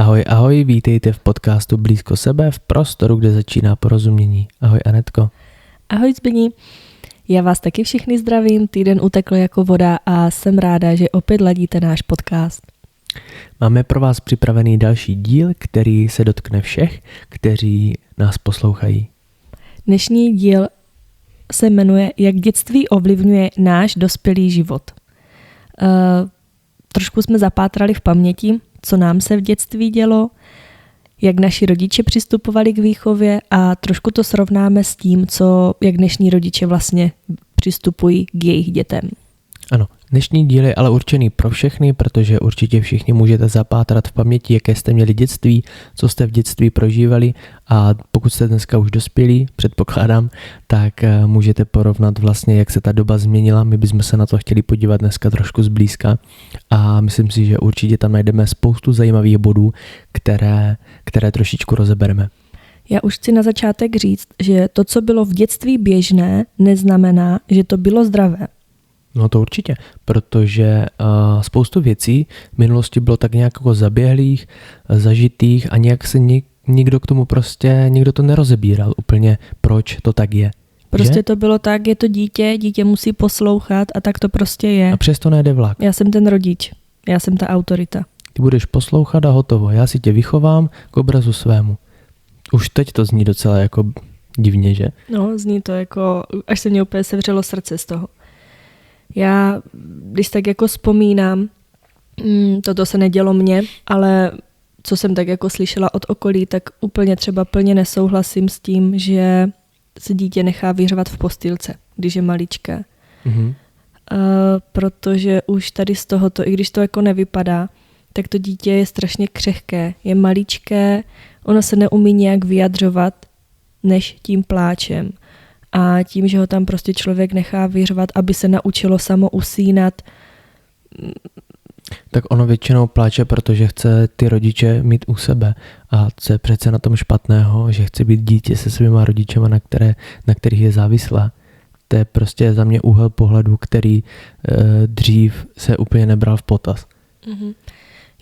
Ahoj, ahoj, vítejte v podcastu Blízko sebe v prostoru, kde začíná porozumění. Ahoj Anetko. Ahoj Zbyni. Já vás taky všichni zdravím, týden utekl jako voda a jsem ráda, že opět ladíte náš podcast. Máme pro vás připravený další díl, který se dotkne všech, kteří nás poslouchají. Dnešní díl se jmenuje Jak dětství ovlivňuje náš dospělý život. Trošku jsme zapátrali v paměti, co nám se v dětství dělo, jak naši rodiče přistupovali k výchově a trošku to srovnáme s tím, jak dnešní rodiče vlastně přistupují k jejich dětem. Ano, dnešní díl je ale určený pro všechny, protože určitě všichni můžete zapátrat v paměti, jaké jste měli dětství, co jste v dětství prožívali a pokud jste dneska už dospělí, předpokládám, tak můžete porovnat vlastně, jak se ta doba změnila. My bychom se na to chtěli podívat dneska trošku zblízka a myslím si, že určitě tam najdeme spoustu zajímavých bodů, které trošičku rozebereme. Já už chci na začátek říct, že to, co bylo v dětství běžné, neznamená, že to bylo zdravé. No to určitě, protože spoustu věcí v minulosti bylo tak nějak jako zaběhlých, zažitých a nějak se nikdo k tomu nikdo to nerozebíral úplně, proč to tak je. Prostě že? To bylo tak, je to dítě musí poslouchat a tak to prostě je. A přesto nejde vlak. Já jsem ten rodič, já jsem ta autorita. Ty budeš poslouchat a hotovo, já si tě vychovám k obrazu svému. Už teď to zní docela jako divně, že? No, zní to jako, až se mě úplně sevřelo srdce z toho. Já, když tak jako vzpomínám, toto se nedělo mně, ale co jsem tak jako slyšela od okolí, tak úplně třeba plně nesouhlasím s tím, že se dítě nechá vyhřovat v postýlce, když je maličké. Mhm. Protože už tady z tohoto, i když to jako nevypadá, tak to dítě je strašně křehké, je maličké, ono se neumí nějak vyjadřovat než tím pláčem. A tím, že ho tam prostě člověk nechá vyhřvat, aby se naučilo samo usínat. Tak ono většinou pláče, protože chce ty rodiče mít u sebe. A co je přece na tom špatného, že chce být dítě se svýma rodičema, na kterých je závislá. To je prostě za mě úhel pohledu, který dřív se úplně nebral v potaz. Mm-hmm.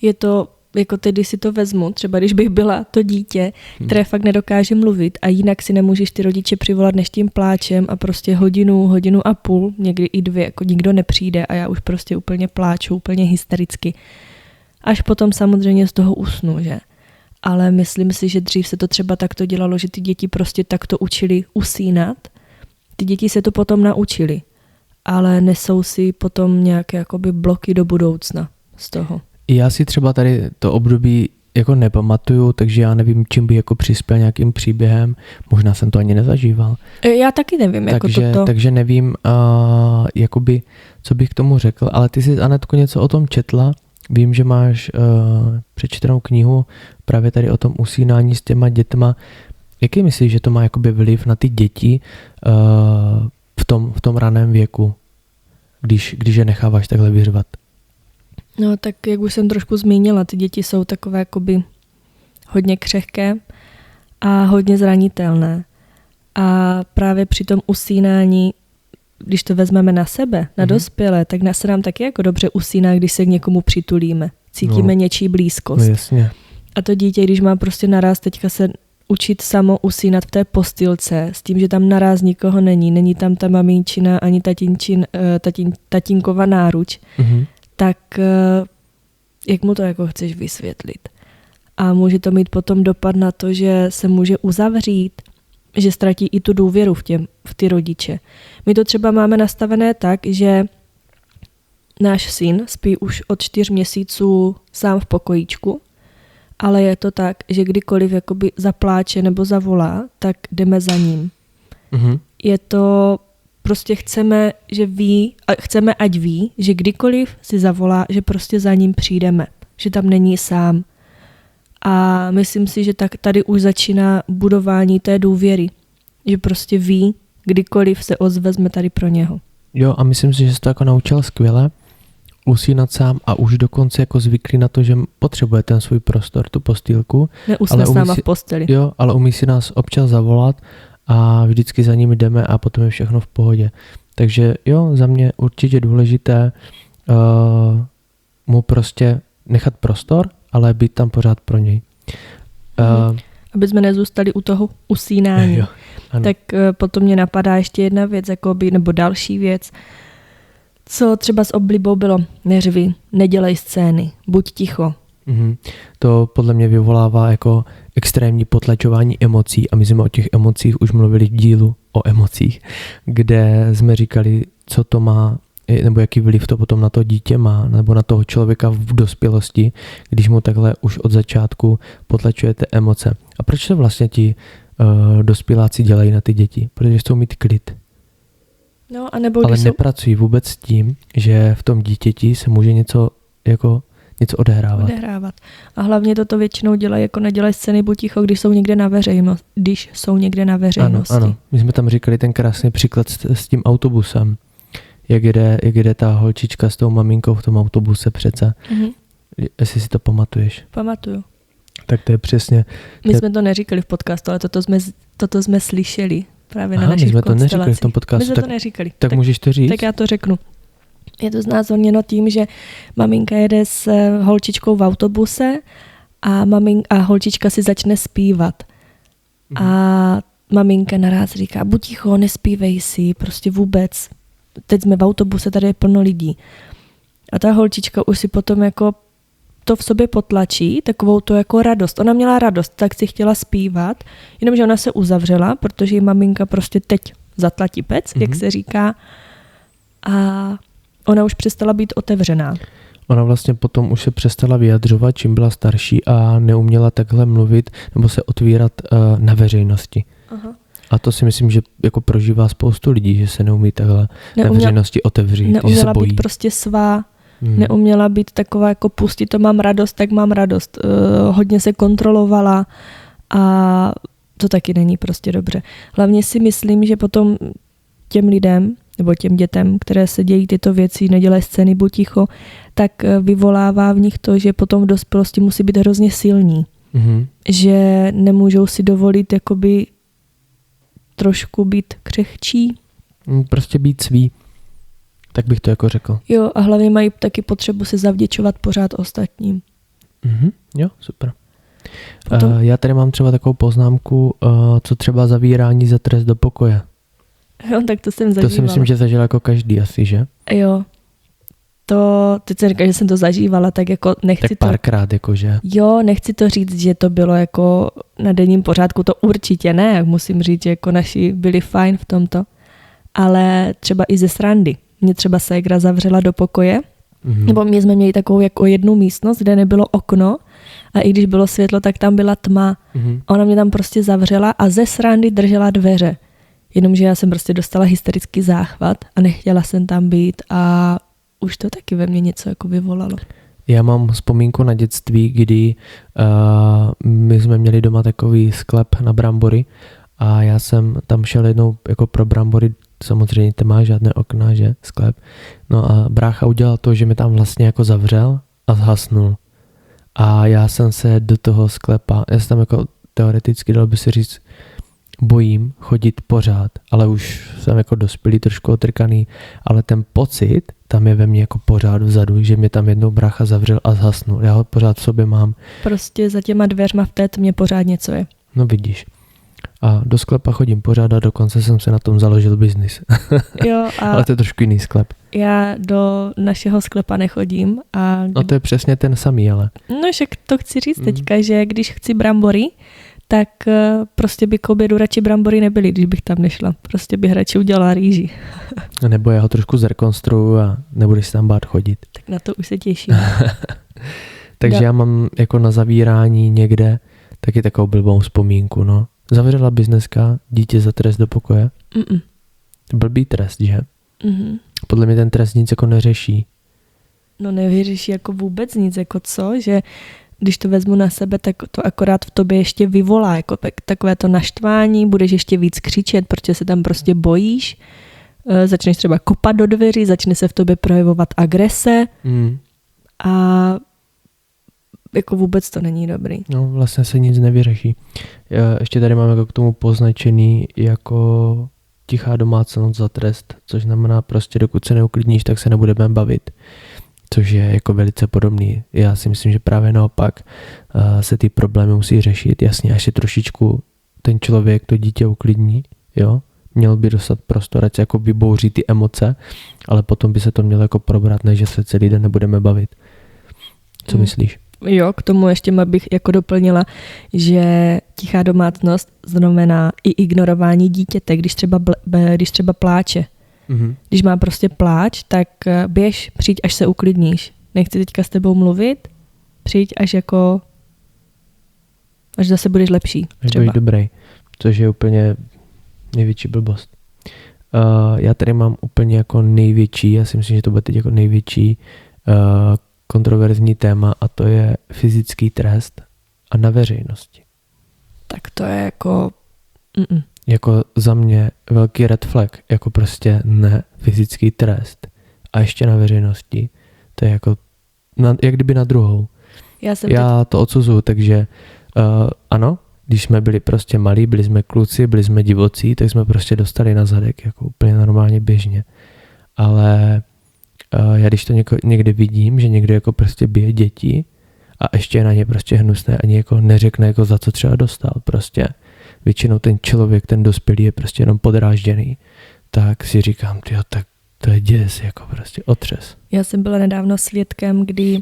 Je to, jako tedy si to vezmu, třeba když bych byla to dítě, které fakt nedokáže mluvit a jinak si nemůžeš ty rodiče přivolat než tím pláčem a prostě hodinu a půl, někdy i 2, jako nikdo nepřijde a já už prostě úplně pláču, úplně hystericky. Až potom samozřejmě z toho usnu, že? Ale myslím si, že dřív se to třeba takto dělalo, že ty děti prostě takto učili usínat. Ty děti se to potom naučili, ale nesou si potom nějaké jakoby bloky do budoucna z toho. Já si třeba tady to období jako nepamatuju, takže já nevím, čím bych jako přispěl nějakým příběhem. Možná jsem to ani nezažíval. Já taky nevím, Takže nevím, jakoby, co bych k tomu řekl, ale ty jsi, Anetko, něco o tom četla. Vím, že máš přečtenou knihu právě tady o tom usínání s těma dětma. Jaký myslíš, že to má jakoby vliv na ty děti v tom raném věku, když je necháváš takhle vyřvat? No tak jak už jsem trošku zmínila, ty děti jsou takové jakoby hodně křehké a hodně zranitelné. A právě při tom usínání, když to vezmeme na sebe, na dospělé, tak se nám taky jako dobře usíná, když se k někomu přitulíme. Cítíme něčí blízkost. No jasně. A to dítě, když má prostě naraz teďka se učit samo usínat v té postýlce, s tím, že tam naraz nikoho není tam ta mamínčina ani tatínkova náruč, tak jak mu to jako chceš vysvětlit? A může to mít potom dopad na to, že se může uzavřít, že ztratí i tu důvěru v ty rodiče. My to třeba máme nastavené tak, že náš syn spí už od 4 měsíců sám v pokojíčku, ale je to tak, že kdykoliv jakoby zapláče nebo zavolá, tak jdeme za ním. Mm-hmm. Je to prostě chceme, ať ví, že kdykoliv si zavolá, že prostě za ním přijdeme, že tam není sám. A myslím si, že tak tady už začíná budování té důvěry, že prostě ví, kdykoliv se ozve, jsme tady pro něho. Jo, a myslím si, že jsi to jako naučil skvěle usínat sám a už dokonce jako zvyklý na to, že potřebuje ten svůj prostor, tu postýlku. Neusne s náma v posteli. Jo, ale umí si nás občas zavolat a vždycky za ním jdeme a potom je všechno v pohodě. Takže jo, za mě určitě důležité mu prostě nechat prostor ale být tam pořád pro něj. Aby jsme nezůstali u toho usínání. Jo, tak potom mě napadá ještě jedna věc, jakoby, nebo další věc, co třeba s oblibou bylo, neřvi, nedělej scény, buď ticho. To podle mě vyvolává jako extrémní potlačování emocí a my jsme o těch emocích už mluvili v dílu o emocích, kde jsme říkali, co to má, nebo jaký vliv to potom na to dítě má, nebo na toho člověka v dospělosti, když mu takhle už od začátku potlačujete emoce. A proč to vlastně ti dospěláci dělají na ty děti? Protože chcou mít klid. No, a nebo ale nepracují vůbec s tím, že v tom dítěti se může něco odehrávat. A hlavně toto většinou dělají, jako nedělají scény buď ticho, když jsou někde na veřejnosti. Ano. My jsme tam říkali ten krásný příklad s tím autobusem. Jak jde ta holčička s tou maminkou v tom autobuse přece. Jestli si to pamatuješ. Pamatuju. Tak to je přesně. My jsme to neříkali v podcastu, ale toto jsme slyšeli právě na našich my jsme to konstelacích. neříkali v tom podcastu. My jsme to neříkali. Tak můžeš to říct? Tak já to řeknu. Je to znázorněno tím, že maminka jede s holčičkou v autobuse a holčička si začne zpívat. A maminka naraz říká, buď ticho, nespívej si, prostě vůbec. Teď jsme v autobuse, tady je plno lidí. A ta holčička už si potom jako to v sobě potlačí, takovou to jako radost. Ona měla radost, tak si chtěla zpívat, jenomže ona se uzavřela, protože jí maminka prostě teď zatlatí pec, jak se říká, a ona už přestala být otevřená. Ona vlastně potom už se přestala vyjadřovat, čím byla starší a neuměla takhle mluvit nebo se otvírat na veřejnosti. Aha. A to si myslím, že jako prožívá spoustu lidí, že se neumí takhle na veřejnosti otevřít, že se bojí. Být prostě svá, neuměla být taková jako pustit, to mám radost, tak mám radost. Hodně se kontrolovala a to taky není prostě dobře. Hlavně si myslím, že potom těm lidem, nebo těm dětem, které se dějí tyto věci, nedělají scény, buď ticho, tak vyvolává v nich to, že potom v dospělosti musí být hrozně silní. Že nemůžou si dovolit jakoby trošku být křehčí. Prostě být svý. Tak bych to jako řekl. Jo, a hlavně mají taky potřebu se zavděčovat pořád ostatním. Jo, super. Já tady mám třeba takovou poznámku, co třeba zavírání za trest do pokoje. Jo, tak to jsem zažívala. To si myslím, že zažila jako každý asi, že? Jo. Teď jsem říkala, že jsem to zažívala, tak jako nechci tak párkrát, jakože. Jo, nechci to říct, že to bylo jako na denním pořádku, to určitě ne, jak musím říct, že jako naši byli fajn v tomto, ale třeba i ze srandy. Mě třeba ségra zavřela do pokoje, nebo my jsme měli takovou jako jednu místnost, kde nebylo okno a i když bylo světlo, tak tam byla tma. Ona mě tam prostě zavřela a ze srandy držela dveře. Jenomže já jsem prostě dostala hysterický záchvat a nechtěla jsem tam být a už to taky ve mně něco jako vyvolalo. Já mám vzpomínku na dětství, kdy my jsme měli doma takový sklep na brambory a já jsem tam šel jednou jako pro brambory, samozřejmě to má žádné okna, že, sklep. No a brácha udělal to, že mi tam vlastně jako zavřel a zhasnul. A já jsem se do toho sklepa, já jsem tam jako teoreticky, dalo by se říct, bojím chodit pořád, ale už jsem jako dospělý, trošku otrkaný, ale ten pocit tam je ve mně jako pořád vzadu, že mě tam jednou brácha zavřel a zhasnul. Já ho pořád v sobě mám. Prostě za těma dveřma v té tmě pořád něco je. No vidíš. A do sklepa chodím pořád a dokonce jsem se na tom založil biznis. Jo, ale to je trošku jiný sklep. Já do našeho sklepa nechodím. No to je přesně ten samý, ale. No však to chci říct teďka, že když chci brambory, tak prostě by k obědu radši brambory nebyly, když bych tam nešla. Prostě bych radši udělala rýži. Nebo já ho trošku zrekonstruju a nebudeš si tam bát chodit. Tak na to už se těším. Takže já mám jako na zavírání někde taky takovou blbou vzpomínku, no. Zavřela bys dneska dítě za trest do pokoje? Blbý trest, že? Podle mě ten trest nic jako neřeší. No nevyřeší jako vůbec nic, jako co, že když to vezmu na sebe, tak to akorát v tobě ještě vyvolá, jako takové to naštvání, budeš ještě víc křičet, protože se tam prostě bojíš, začneš třeba kopat do dveří, začne se v tobě projevovat agrese a jako vůbec to není dobrý. No vlastně se nic nevyřeší. Ještě tady mám jako k tomu poznačený jako tichá domácnost za trest, což znamená prostě dokud se neuklidníš, tak se nebudeme bavit. což je jako velice podobný. Já si myslím, že právě naopak se ty problémy musí řešit. Jasně, až si trošičku ten člověk, to dítě uklidní, jo, měl by dostat prostor, ať se jako vybouří ty emoce, ale potom by se to mělo jako probrat, ne, že se celý den nebudeme bavit. Co myslíš? Jo, k tomu ještě bych jako doplnila, že tichá domácnost znamená i ignorování dítěte, když třeba pláče. Mm-hmm. Když má prostě pláč, tak běž, přijď, až se uklidníš. Nechci teďka s tebou mluvit, přijď, až zase budeš lepší. Až budeš dobrý, což je úplně největší blbost. Já tady mám úplně jako největší, já si myslím, že to bude teď jako největší kontroverzní téma, a to je fyzický trest a na veřejnosti. Tak to je jako... Jako za mě velký red flag, jako prostě ne fyzický trest a ještě na veřejnosti. To je jako jak kdyby na druhou. Já to odsuzuju, takže ano, když jsme byli prostě malí, byli jsme kluci, byli jsme divocí, tak jsme prostě dostali na zadek, jako úplně normálně běžně. Ale já když to někdy vidím, že někdo jako prostě bije děti a ještě je na ně prostě hnusné, ani jako neřekne, jako za co třeba dostal, prostě většinou ten člověk, ten dospělý je prostě jenom podrážděný, tak si říkám, tyjo, tak to je děs, jako prostě otřes. Já jsem byla nedávno svědkem, kdy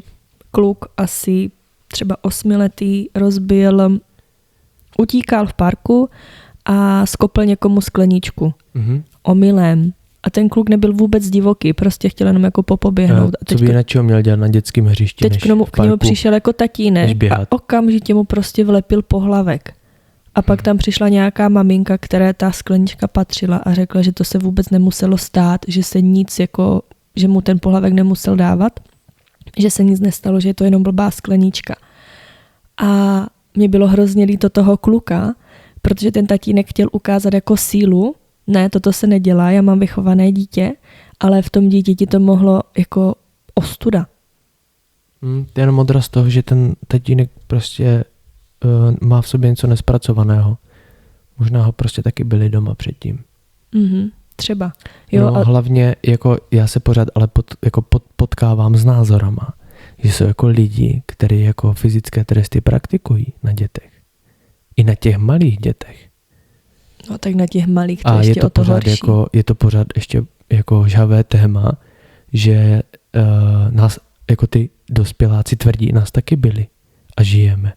kluk asi třeba 8letý utíkal v parku a skopl někomu skleničku. Omylem. A ten kluk nebyl vůbec divoký, prostě chtěl jenom jako popoběhnout. Co by jinak měl dělat na dětském hřišti, teď k němu přišel jako tatínek a okamžitě mu prostě vlepil pohlavek. A pak tam přišla nějaká maminka, které ta sklenička patřila a řekla, že to se vůbec nemuselo stát, že se nic jako, že mu ten pohlavek nemusel dávat, že se nic nestalo, že je to jenom blbá sklenička. A mě bylo hrozně líto toho kluka, protože ten tatínek chtěl ukázat jako sílu, ne, toto se nedělá, já mám vychované dítě, ale v tom dítěti to mohlo jako ostuda. To je jenom odraz toho, že ten tatínek prostě má v sobě něco nespracovaného. Možná ho prostě taky byli doma předtím. Třeba. Jo, no, hlavně jako já se pořád ale potkávám s názorama, že jsou jako lidi, kteří jako fyzické tresty praktikují na dětech. I na těch malých dětech. No tak na těch malých to a ještě o to horší. Je to pořád ještě jako žhavé téma, že nás jako ty dospěláci tvrdí, nás taky byli a žijeme.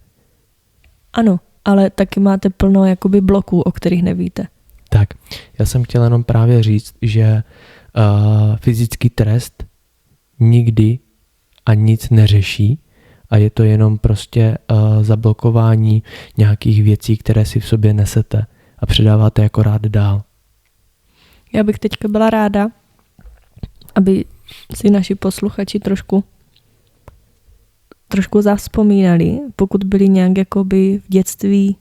Ano, ale taky máte plno jakoby bloků, o kterých nevíte. Tak, já jsem chtěl jenom právě říct, že fyzický trest nikdy a nic neřeší a je to jenom prostě zablokování nějakých věcí, které si v sobě nesete a předáváte jako rád dál. Já bych teďka byla ráda, aby si naši posluchači trošku zavzpomínali, pokud byli nějak jakoby v dětství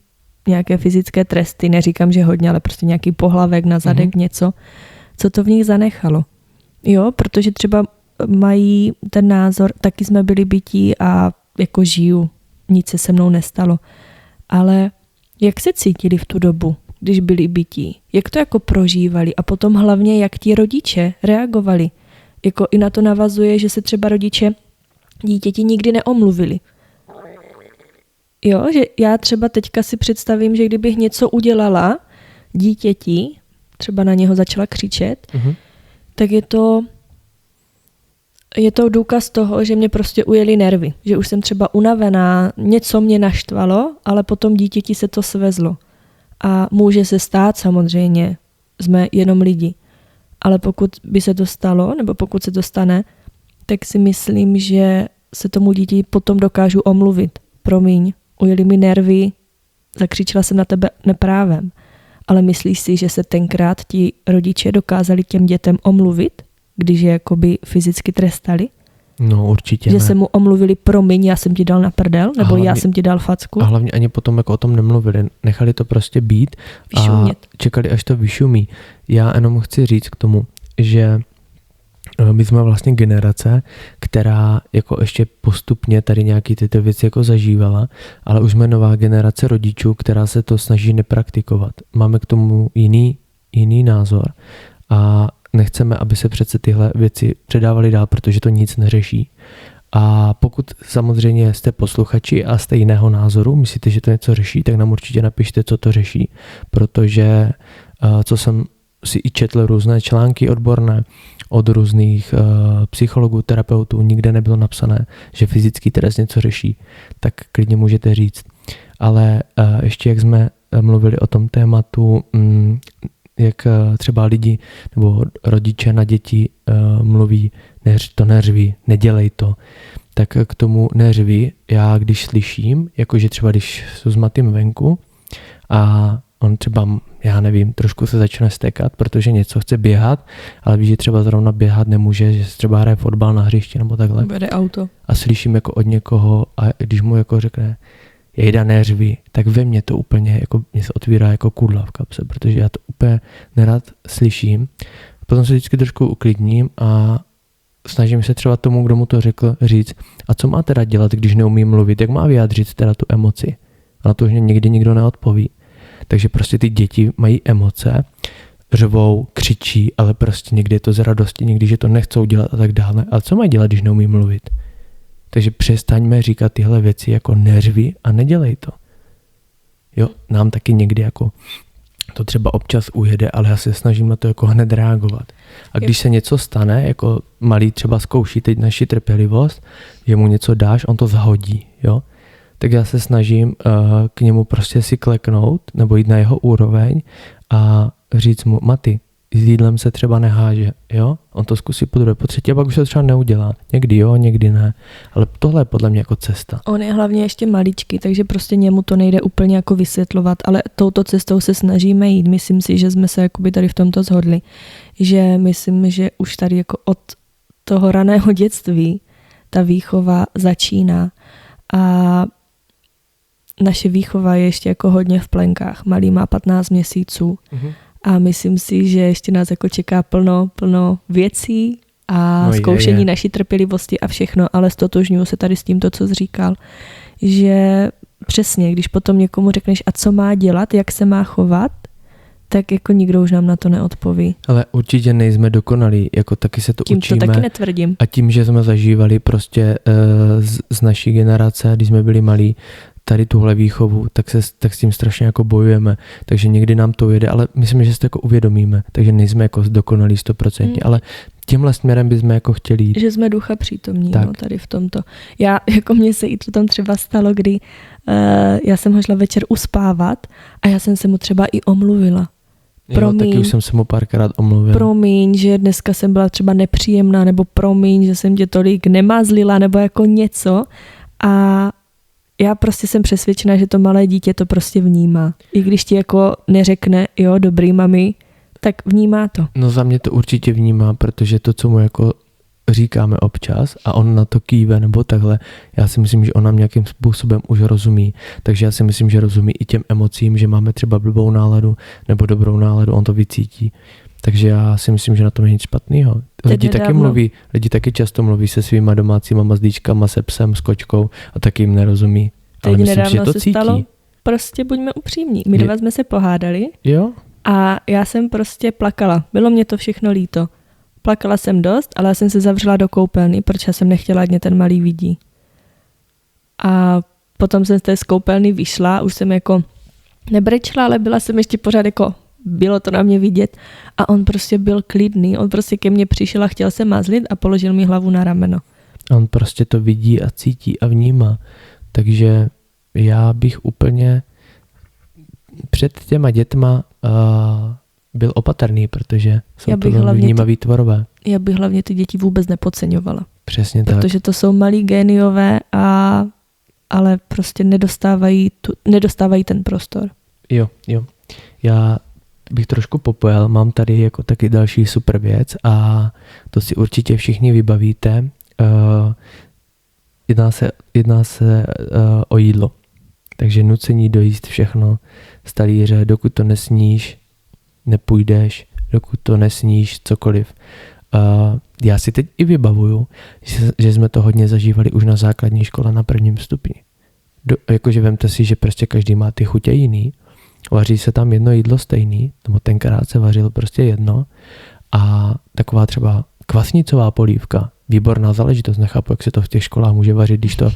nějaké fyzické tresty, neříkám, že hodně, ale prostě nějaký pohlavek na zadek, něco, co to v nich zanechalo. Jo, protože třeba mají ten názor, taky jsme byli bití a jako žiju, nic se se mnou nestalo. Ale jak se cítili v tu dobu, když byli bití? Jak to jako prožívali? A potom hlavně, jak ti rodiče reagovali? Jako i na to navazuje, že se třeba rodiče dítěti nikdy neomluvili. Jo, že já třeba teďka si představím, že kdybych něco udělala dítěti, třeba na něho začala křičet, tak je to důkaz toho, že mě prostě ujeli nervy. Že už jsem třeba unavená, něco mě naštvalo, ale potom dítěti se to svezlo. A může se stát samozřejmě, jsme jenom lidi. Ale pokud by se to stalo, nebo pokud se to stane, tak si myslím, že se tomu dítě potom dokážu omluvit. Promiň, ujeli mi nervy, zakřičela jsem na tebe neprávem. Ale myslíš si, že se tenkrát ti rodiče dokázali těm dětem omluvit, když je jakoby fyzicky trestali? No určitě že ne. se mu omluvili, promiň, já jsem ti dal na prdel, nebo já jsem ti dal facku. A hlavně ani potom jako o tom nemluvili, nechali to prostě být vyšumět. A čekali, až to vyšumí. Já jenom chci říct k tomu, že my jsme vlastně generace, která jako ještě postupně tady nějaký tyto věci jako zažívala, ale už jsme nová generace rodičů, která se to snaží nepraktikovat. Máme k tomu jiný názor a nechceme, aby se přece tyhle věci předávaly dál, protože to nic neřeší. A pokud samozřejmě jste posluchači a jste jiného názoru, myslíte, že to něco řeší, tak nám určitě napište, co to řeší, protože co jsem si i četl různé články odborné od různých psychologů, terapeutů, nikde nebylo napsané, že fyzický trest něco řeší, tak klidně můžete říct. Ale ještě jak jsme mluvili o tom tématu, jak třeba lidi nebo rodiče na děti mluví, to neřví, nedělej to, tak k tomu neřví, já když slyším, jakože třeba když jsou s Matým venku a on třeba, já nevím, trošku se začne stekat, protože něco chce běhat, ale ví, že třeba zrovna běhat nemůže, že se třeba hraje fotbal na hřišti nebo takhle. Vede auto. A slyším jako od někoho a když mu jako řekne, jejda neřví, tak ve mně to úplně jako mě se otvírá jako kudla v kapse, protože já to úplně nerad slyším. Potom se vždycky trošku uklidním a snažím se třeba tomu, kdo mu to řekl, říct, a co má teda dělat, když neumí mluvit, jak má vyjádřit teda tu emoci. A na to už někdy nikdo neodpoví. Takže prostě ty děti mají emoce, řvou, křičí, ale prostě někdy je to z radosti, někdy, že to nechcou dělat a tak dále. Ale co mají dělat, když neumí mluvit? Takže přestaňme říkat tyhle věci jako neřvi a nedělej to. Jo, nám taky někdy jako to třeba občas ujede, ale já se snažím na to jako hned reagovat. A když se něco stane, jako malý třeba zkouší teď naši trpělivost, že mu něco dáš, on to zahodí, jo, tak já se snažím k němu prostě si kleknout nebo jít na jeho úroveň a říct mu, Maty, s jídlem se třeba neháže, jo? On to zkusí podruhé, po třetí a pak už se to třeba neudělá. Někdy jo, někdy ne. Ale tohle je podle mě jako cesta. On je hlavně ještě maličký, takže prostě němu to nejde úplně jako vysvětlovat, ale touto cestou se snažíme jít. Myslím si, že jsme se jakoby tady v tomto shodli. Že myslím, že už tady jako od toho raného dětství ta výchova začíná a naše výchova je ještě jako hodně v plenkách. Malý má 15 měsíců. A myslím si, že ještě nás jako čeká plno věcí a zkoušení naší trpělivosti a všechno, ale stotožňuji se tady s tímto, co jsi říkal, že přesně, když potom někomu řekneš, a co má dělat, jak se má chovat, tak jako nikdo už nám na to neodpoví. Ale určitě nejsme dokonalí, jako taky se to tím učíme. Tím to taky netvrdím. A tím, že jsme zažívali prostě z naší generace, když jsme byli malí, tady tuhle výchovu, tak s tím strašně jako bojujeme. Takže někdy nám to jede, ale myslím, že si to jako uvědomíme. Takže nejsme jako dokonalí 100%, ale tímhle směrem bychom jako chtěli jít. Že jsme ducha přítomní, no, tady v tomto. Já, jako mně se i to tam třeba stalo, kdy já jsem ho šla večer uspávat a já jsem se mu třeba i omluvila. Jo, taky už jsem se mu párkrát omluvila. Promiň, že dneska jsem byla třeba nepříjemná, nebo promiň, že jsem tě tolik nemazlila, nebo jako něco. A já prostě jsem přesvědčená, že to malé dítě to prostě vnímá. I když ti jako neřekne, jo, dobrý mami, tak vnímá to. No za mě to určitě vnímá, protože to, co mu jako říkáme občas a on na to kýve nebo takhle, já si myslím, že on nám nějakým způsobem už rozumí. Takže já si myslím, že rozumí i těm emocím, že máme třeba blbou náladu nebo dobrou náladu, on to vycítí. Takže já si myslím, že na tom je nic špatného. Lidi taky často mluví se svýma domácíma mazlíčkama, se psem, s kočkou a taky jim nerozumí. Ale teď myslím, že to se cítí. Stalo, prostě buďme upřímní. My dva jsme se pohádali jo? A já jsem prostě plakala. Bylo mě to všechno líto. Plakala jsem dost, ale já jsem se zavřela do koupelny, protože já jsem nechtěla, ať mě ten malý vidí. A potom jsem z té koupelny vyšla, už jsem jako nebrečela, ale byla jsem ještě pořád jako, bylo to na mě vidět a on prostě byl klidný, on prostě ke mně přišel a chtěl se mazlit a položil mi hlavu na rameno. On prostě to vidí a cítí a vnímá. Takže já bych úplně před těma dětma byl opatrný, protože jsou to velmi vnímavý tvorové. Já bych hlavně ty děti vůbec nepodceňovala. Přesně tak. Protože to jsou malí géniové, ale prostě nedostávají ten prostor. Jo. Já bych trošku popojel, mám tady jako taky další super věc a to si určitě všichni vybavíte. Jedná se o jídlo. Takže nucení dojíst všechno z talíře, dokud to nesníš, nepůjdeš, dokud to nesníš, cokoliv. Já si teď i vybavuju, že jsme to hodně zažívali už na základní škole na 1. stupni. Jakože vemte si, že prostě každý má ty chutě jiný, vaří se tam jedno jídlo stejný, nebo tenkrát se vařilo prostě jedno a taková třeba kvasnicová polívka výborná záležitost. Nechápu, jak se to v těch školách může vařit, když to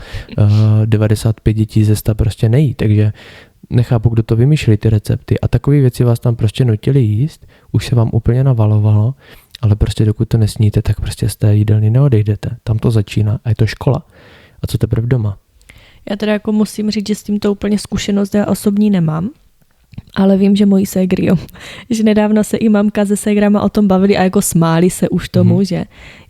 95 dětí ze 100 prostě nejí. Takže nechápu, kdo to vymýšlí ty recepty. A takové věci vás tam prostě nutili jíst, už se vám úplně navalovalo, ale prostě dokud to nesníte, tak prostě z té jídelny neodejdete. Tam to začíná a je to škola. A co teprve doma? Já teda jako musím říct, že s tímto úplně zkušenost já osobní nemám, ale vím, že moji ségry, jo. Že nedávno se i mamka se ségrama o tom bavili a jako smáli se už tomu,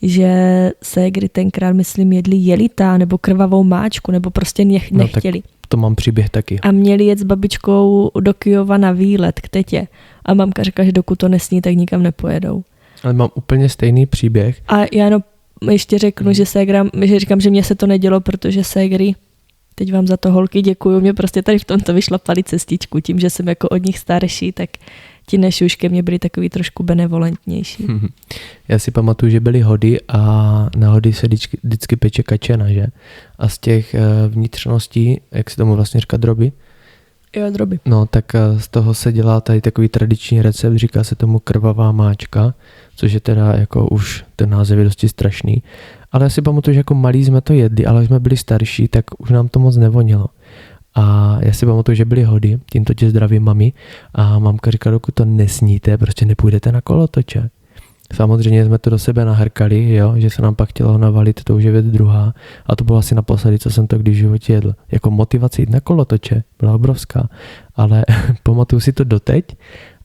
že ségry tenkrát, myslím, jedli jelita nebo krvavou máčku, nebo prostě nechtěli. No, to mám příběh taky. A měli jet s babičkou do Kyjova na výlet k tetě. A mamka řekla, že dokud to nesní, tak nikam nepojedou. Ale mám úplně stejný příběh. A já jenom ještě řeknu, že říkám, že mně se to nedělo, protože ségry, teď vám za to holky děkuju, mě prostě tady v tomto vyšlapali cestičku, tím, že jsem jako od nich starší, tak ti nešuš ke mně byli takový trošku benevolentnější. Já si pamatuju, že byly hody a na hody se vždycky peče kačena, že? A z těch vnitřností, jak se tomu vlastně říká, droby? Jo, droby. No, tak z toho se dělá tady takový tradiční recept, říká se tomu krvavá máčka, což je teda jako už ten název je dosti strašný. Ale já si pamatuju, že jako malí jsme to jedli, ale když jsme byli starší, tak už nám to moc nevonilo. A já si pamatuju, že byly hody, tímto tě zdravím mami, a mamka říká, dokud to nesníte, prostě nepůjdete na kolotoče. Samozřejmě jsme to do sebe nahrkali, jo, že se nám pak chtělo navalit, to už je věc druhá. A to bylo asi naposledy, co jsem to kdy v životě jedl. Jako motivace jít na kolotoče byla obrovská, ale pamatuju si to doteď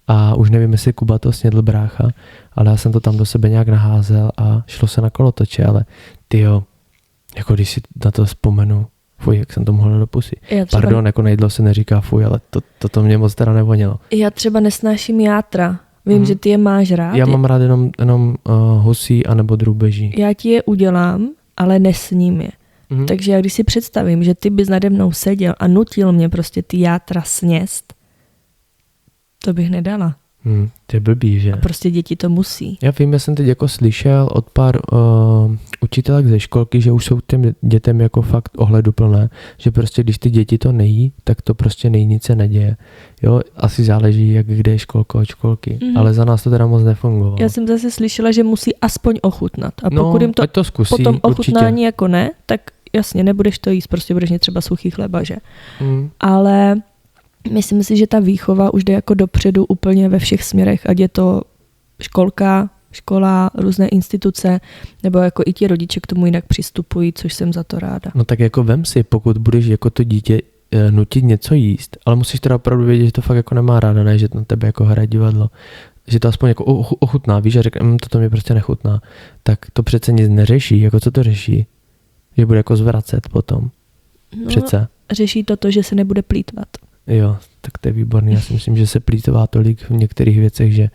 a už nevím, jestli Kuba to snědl brácha, ale já jsem to tam do sebe nějak naházel a šlo se na kolotoče, ale tyjo, jako když si na to vzpomenu, fuj, jak jsem to mohl do pusy. Pardon, jako nejedlo se neříká fuj, ale to mě moc teda nevonilo. Já třeba nesnáším játra. Vím, že ty je máš rád. Já mám rád jenom husí anebo drůbeží. Já ti je udělám, ale nesním je. Takže já když si představím, že ty bys nade mnou seděl a nutil mě prostě ty játra sněst, to bych nedala. To je blbý, že? A prostě děti to musí. Já vím, já jsem teď jako slyšel od pár učitelek ze školky, že už jsou těm dětem jako fakt ohleduplné, že prostě když ty děti to nejí, tak to prostě nic se neděje. Jo, asi záleží, jak kde je školka od školky, ale za nás to teda moc nefungovalo. Já jsem zase slyšela, že musí aspoň ochutnat. A no, pokud jim to zkusí, potom ochutnání určitě. jako ne, tak jasně, nebudeš to jíst, prostě budeš mít třeba suchý chleba, že? Ale myslím si, že ta výchova už jde jako dopředu úplně ve všech směrech, ať je to škola, různé instituce, nebo jako i ti rodiče k tomu jinak přistupují, což jsem za to ráda. No tak jako vem si, pokud budeš jako to dítě nutit něco jíst, ale musíš teda opravdu vědět, že to fakt jako nemá ráda, ne, že to na tebe jako hraje divadlo, že to aspoň jako ochutná, víš, a řekne, toto mi prostě nechutná, tak to přece nic neřeší, jako co to řeší? Že bude jako zvracet potom. No, přece. Řeší to, že se nebude plýtvat. Jo, tak to je výborný. Já si myslím, že se plýtvá tolik v některých věcech, že...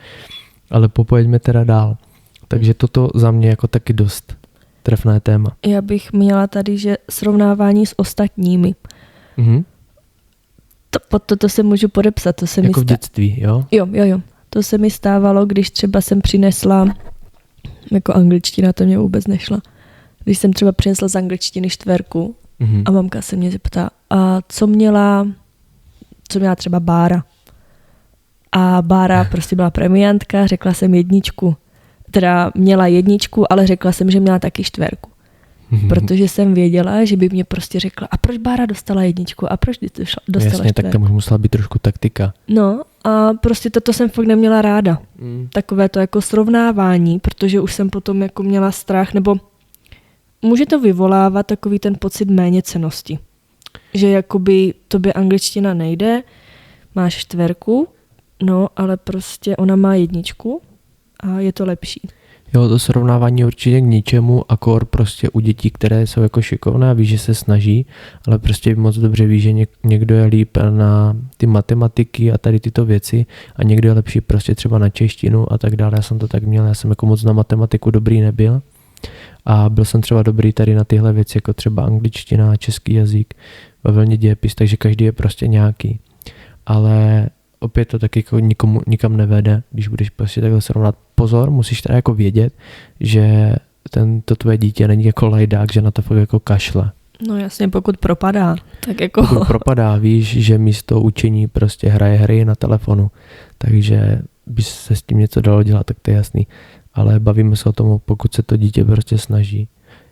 Ale popojeďme teda dál. Takže toto za mě jako taky dost trefné téma. Já bych měla tady, že srovnávání s ostatními. To se můžu podepsat. To se jako v dětství, jo? Jo. To se mi stávalo, když třeba jsem přinesla, jako angličtina, to mě vůbec nešla. Když jsem třeba přinesla z angličtiny 4 a mamka se mě zeptá, a co měla třeba Bára. A Bára prostě byla premiantka, řekla jsem 1. Teda měla 1, ale řekla jsem, že měla taky 4. Protože jsem věděla, že by mě prostě řekla, a proč Bára dostala 1 a proč dostala 4. Jasně, tak tam už musela být trošku taktika. No a prostě toto jsem fakt neměla ráda. Takové to jako srovnávání, protože už jsem potom jako měla strach, nebo může to vyvolávat takový ten pocit méněcennosti. Že jakoby tobě angličtina nejde, máš 4, no ale prostě ona má 1 a je to lepší. Jo, to srovnávání určitě k ničemu, akor prostě u dětí, které jsou jako šikovné a ví, že se snaží, ale prostě moc dobře ví, že někdo je líp na ty matematiky a tady tyto věci a někdo je lepší prostě třeba na češtinu a tak dále. Já jsem to tak měl, já jsem jako moc na matematiku dobrý nebyl a byl jsem třeba dobrý tady na tyhle věci, jako třeba angličtina, český jazyk, bavilně dějepis, takže každý je prostě nějaký. Ale opět to taky jako nikam nevede, když budeš prostě takhle srovnat. Pozor, musíš teda jako vědět, že to tvoje dítě není jako lajdák, že na to fakt jako kašle. No jasně, pokud propadá, tak jako... Pokud propadá, víš, že místo učení prostě hraje hry na telefonu, takže by se s tím něco dalo dělat, tak to je jasný. Ale bavíme se o tom, pokud se to dítě prostě snaží.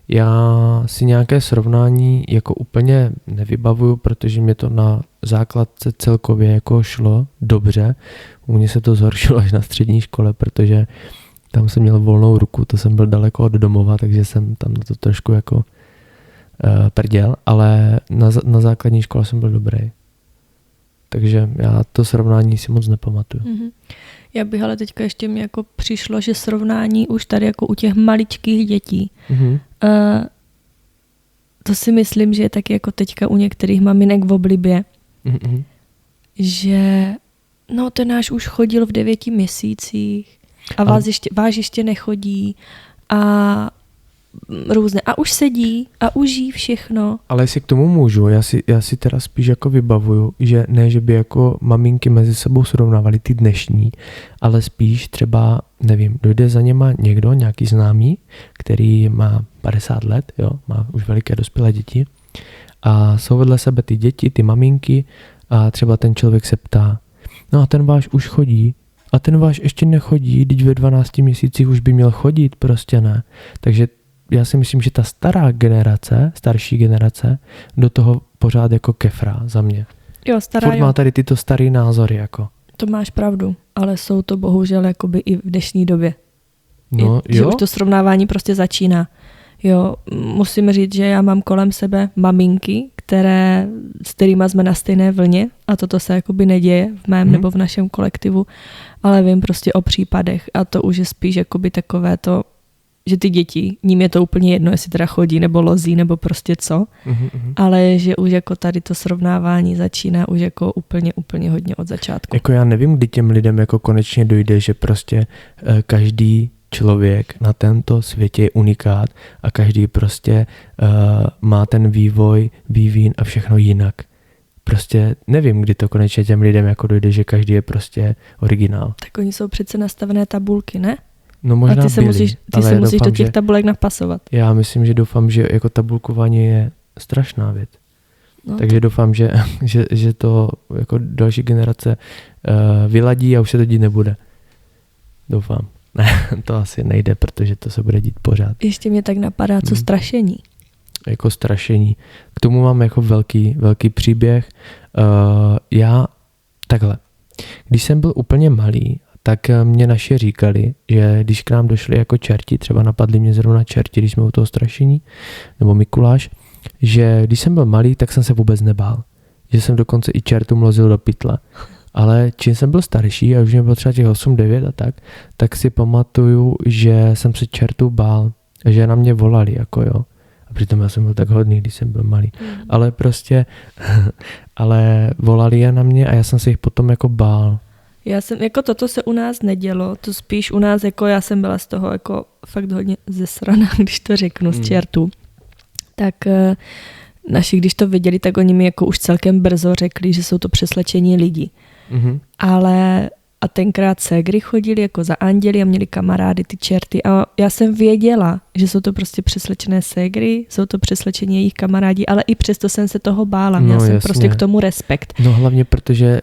Já si nějaké srovnání jako úplně nevybavuju, protože mě to na základce celkově jako šlo dobře. U mě se to zhoršilo až na střední škole, protože tam jsem měl volnou ruku, to jsem byl daleko od domova, takže jsem tam na to trošku jako prděl, ale na základní škole jsem byl dobrý. Takže já to srovnání si moc nepamatuju. Mm-hmm. Já bych ale teďka ještě mi jako přišlo, že srovnání už tady jako u těch maličkých dětí. Mm-hmm. To si myslím, že je taky jako teďka u některých maminek v oblibě, Mm-hmm. že no ten náš už chodil v 9 měsících a váš ještě nechodí a různé. A už sedí a už jí všechno. Ale jestli k tomu můžu, já si teda spíš jako vybavuju, že ne, že by jako maminky mezi sebou srovnávaly ty dnešní, ale spíš třeba, nevím, dojde za něma někdo, nějaký známý, který má 50 let, jo, má už veliké dospělé děti a jsou vedle sebe ty děti, ty maminky a třeba ten člověk se ptá, no a ten váš už chodí, a ten váš ještě nechodí, teď ve 12 měsících už by měl chodit, prostě ne. Takže já si myslím, že ta starší generace, do toho pořád jako kefrá za mě. Jo, stará, furt má tady tyto starý názory, jako. To máš pravdu, ale jsou to bohužel jakoby i v dnešní době. No, že už to srovnávání prostě začíná. Jo, musím říct, že já mám kolem sebe maminky, s kterýma jsme na stejné vlně a toto se jakoby neděje v mém nebo v našem kolektivu, ale vím prostě o případech a to už je spíš jakoby takové to, že ty děti, ním je to úplně jedno, jestli teda chodí nebo lozí nebo prostě co, ale že už jako tady to srovnávání začíná už jako úplně hodně od začátku. Jako já nevím, kdy těm lidem jako konečně dojde, že prostě každý člověk na tento světě je unikát a každý prostě má ten vývin a všechno jinak. Prostě nevím, kdy to konečně těm lidem jako dojde, že každý je prostě originál. Tak oni jsou přece nastavené tabulky, ne? No možná a ty se musíš do těch tabulek napasovat. Já myslím, že doufám, že jako tabulkování je strašná věc. No, takže doufám, že to jako další generace vyladí a už se to dít nebude. Doufám. Ne, to asi nejde, protože to se bude dít pořád. Ještě mě tak napadá, co strašení. Jako strašení. K tomu mám jako velký příběh. Já takhle. Když jsem byl úplně malý, tak mě naši říkali, že když k nám došli jako čerti, třeba napadli mě zrovna čerti, když jsme u toho strašení, nebo Mikuláš, že když jsem byl malý, tak jsem se vůbec nebál. Že jsem dokonce i čertu mlozil do pytle. Ale čím jsem byl starší a už mě bylo třeba těch 8-9 a tak si pamatuju, že jsem se čertu bál, že na mě volali, jako jo. A přitom já jsem byl tak hodný, když jsem byl malý. Ale prostě, ale volali je na mě a já jsem se jich potom jako bál. Já jsem, jako toto se u nás nedělo, to spíš u nás, jako já jsem byla z toho jako fakt hodně zesraná, když to řeknu, z čertů. Tak naši, když to viděli, tak oni mi jako už celkem brzo řekli, že jsou to přeslečení lidí. Ale a tenkrát ségry chodili jako za anděli a měli kamarády ty čerty a já jsem věděla, že jsou to prostě přeslečené ségry, jsou to přeslečení jejich kamarádi, ale i přesto jsem se toho bála, měla jsem prostě k tomu respekt. No hlavně protože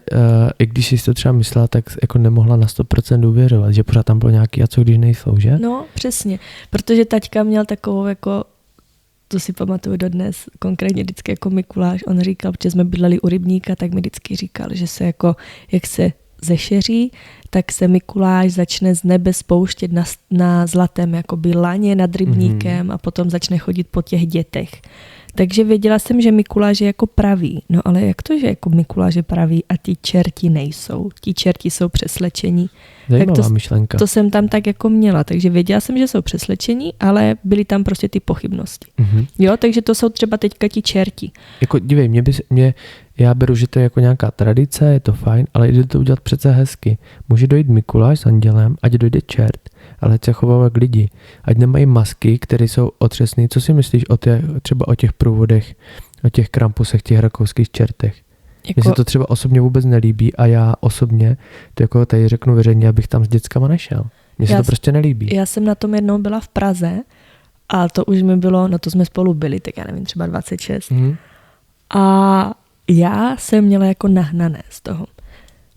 i když jsi to třeba myslela, tak jako nemohla na 100% důvěřovat, že pořád tam bylo nějaký a co když nejsou, že? No přesně, protože taťka měl takovou jako, to si pamatuju dodnes, konkrétně vždycky jako Mikuláš, on říkal, protože jsme bydleli u rybníka, tak mi vždycky říkal, že se jako, jak se zešeří, tak se Mikuláš začne z nebe spouštět na zlatém jakoby laně nad rybníkem a potom začne chodit po těch dětech. Takže věděla jsem, že Mikuláš je jako pravý. No ale jak to, že jako Mikuláš je pravý a ti čerti nejsou? Ti čerti jsou přeslečení. Zajímavá myšlenka. To jsem tam tak jako měla, takže věděla jsem, že jsou přeslečení, ale byly tam prostě ty pochybnosti. Jo, takže to jsou třeba teďka ti čerti. Jako dívej, já beru, že to je jako nějaká tradice, je to fajn, ale jde to udělat přece hezky. Může dojít Mikuláš s andělem, ať dojde čert, ale ať se chovají jak lidi. Ať nemají masky, které jsou otřesné. Co si myslíš třeba o těch průvodech, o těch krampusech, těch rakouských čertech? Mně se to třeba osobně vůbec nelíbí a já osobně, to jako tady řeknu veřejně, abych tam s dětskama nešel. Mně se to prostě nelíbí. Já jsem na tom jednou byla v Praze a to už mi bylo, no to jsme spolu byli, tak já nevím, třeba 26. A já jsem měla jako nahnané z toho.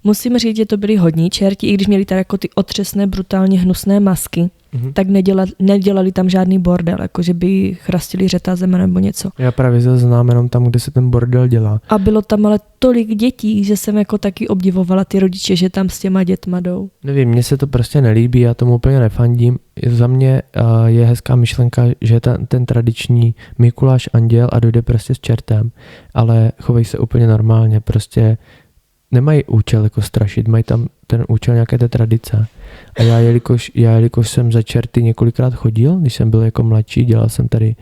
Musím říct, že to byli hodní čerti, i když měli tady jako ty otřesné, brutálně hnusné masky, tak nedělali tam žádný bordel, jako že by chrastili řetazem nebo něco. Já právě znám jenom tam, kde se ten bordel dělá. A bylo tam ale tolik dětí, že jsem jako taky obdivovala ty rodiče, že tam s těma dětma jdou. Nevím, mně se to prostě nelíbí, já tomu úplně nefandím. Za mě je hezká myšlenka, že ten tradiční Mikuláš anděl a dojde prostě s čertem, ale chovají se úplně normálně, prostě nemají účel jako strašit, mají tam ten účel nějaké té tradice. A já, jelikož jsem za čerty několikrát chodil, když jsem byl jako mladší, dělal jsem tady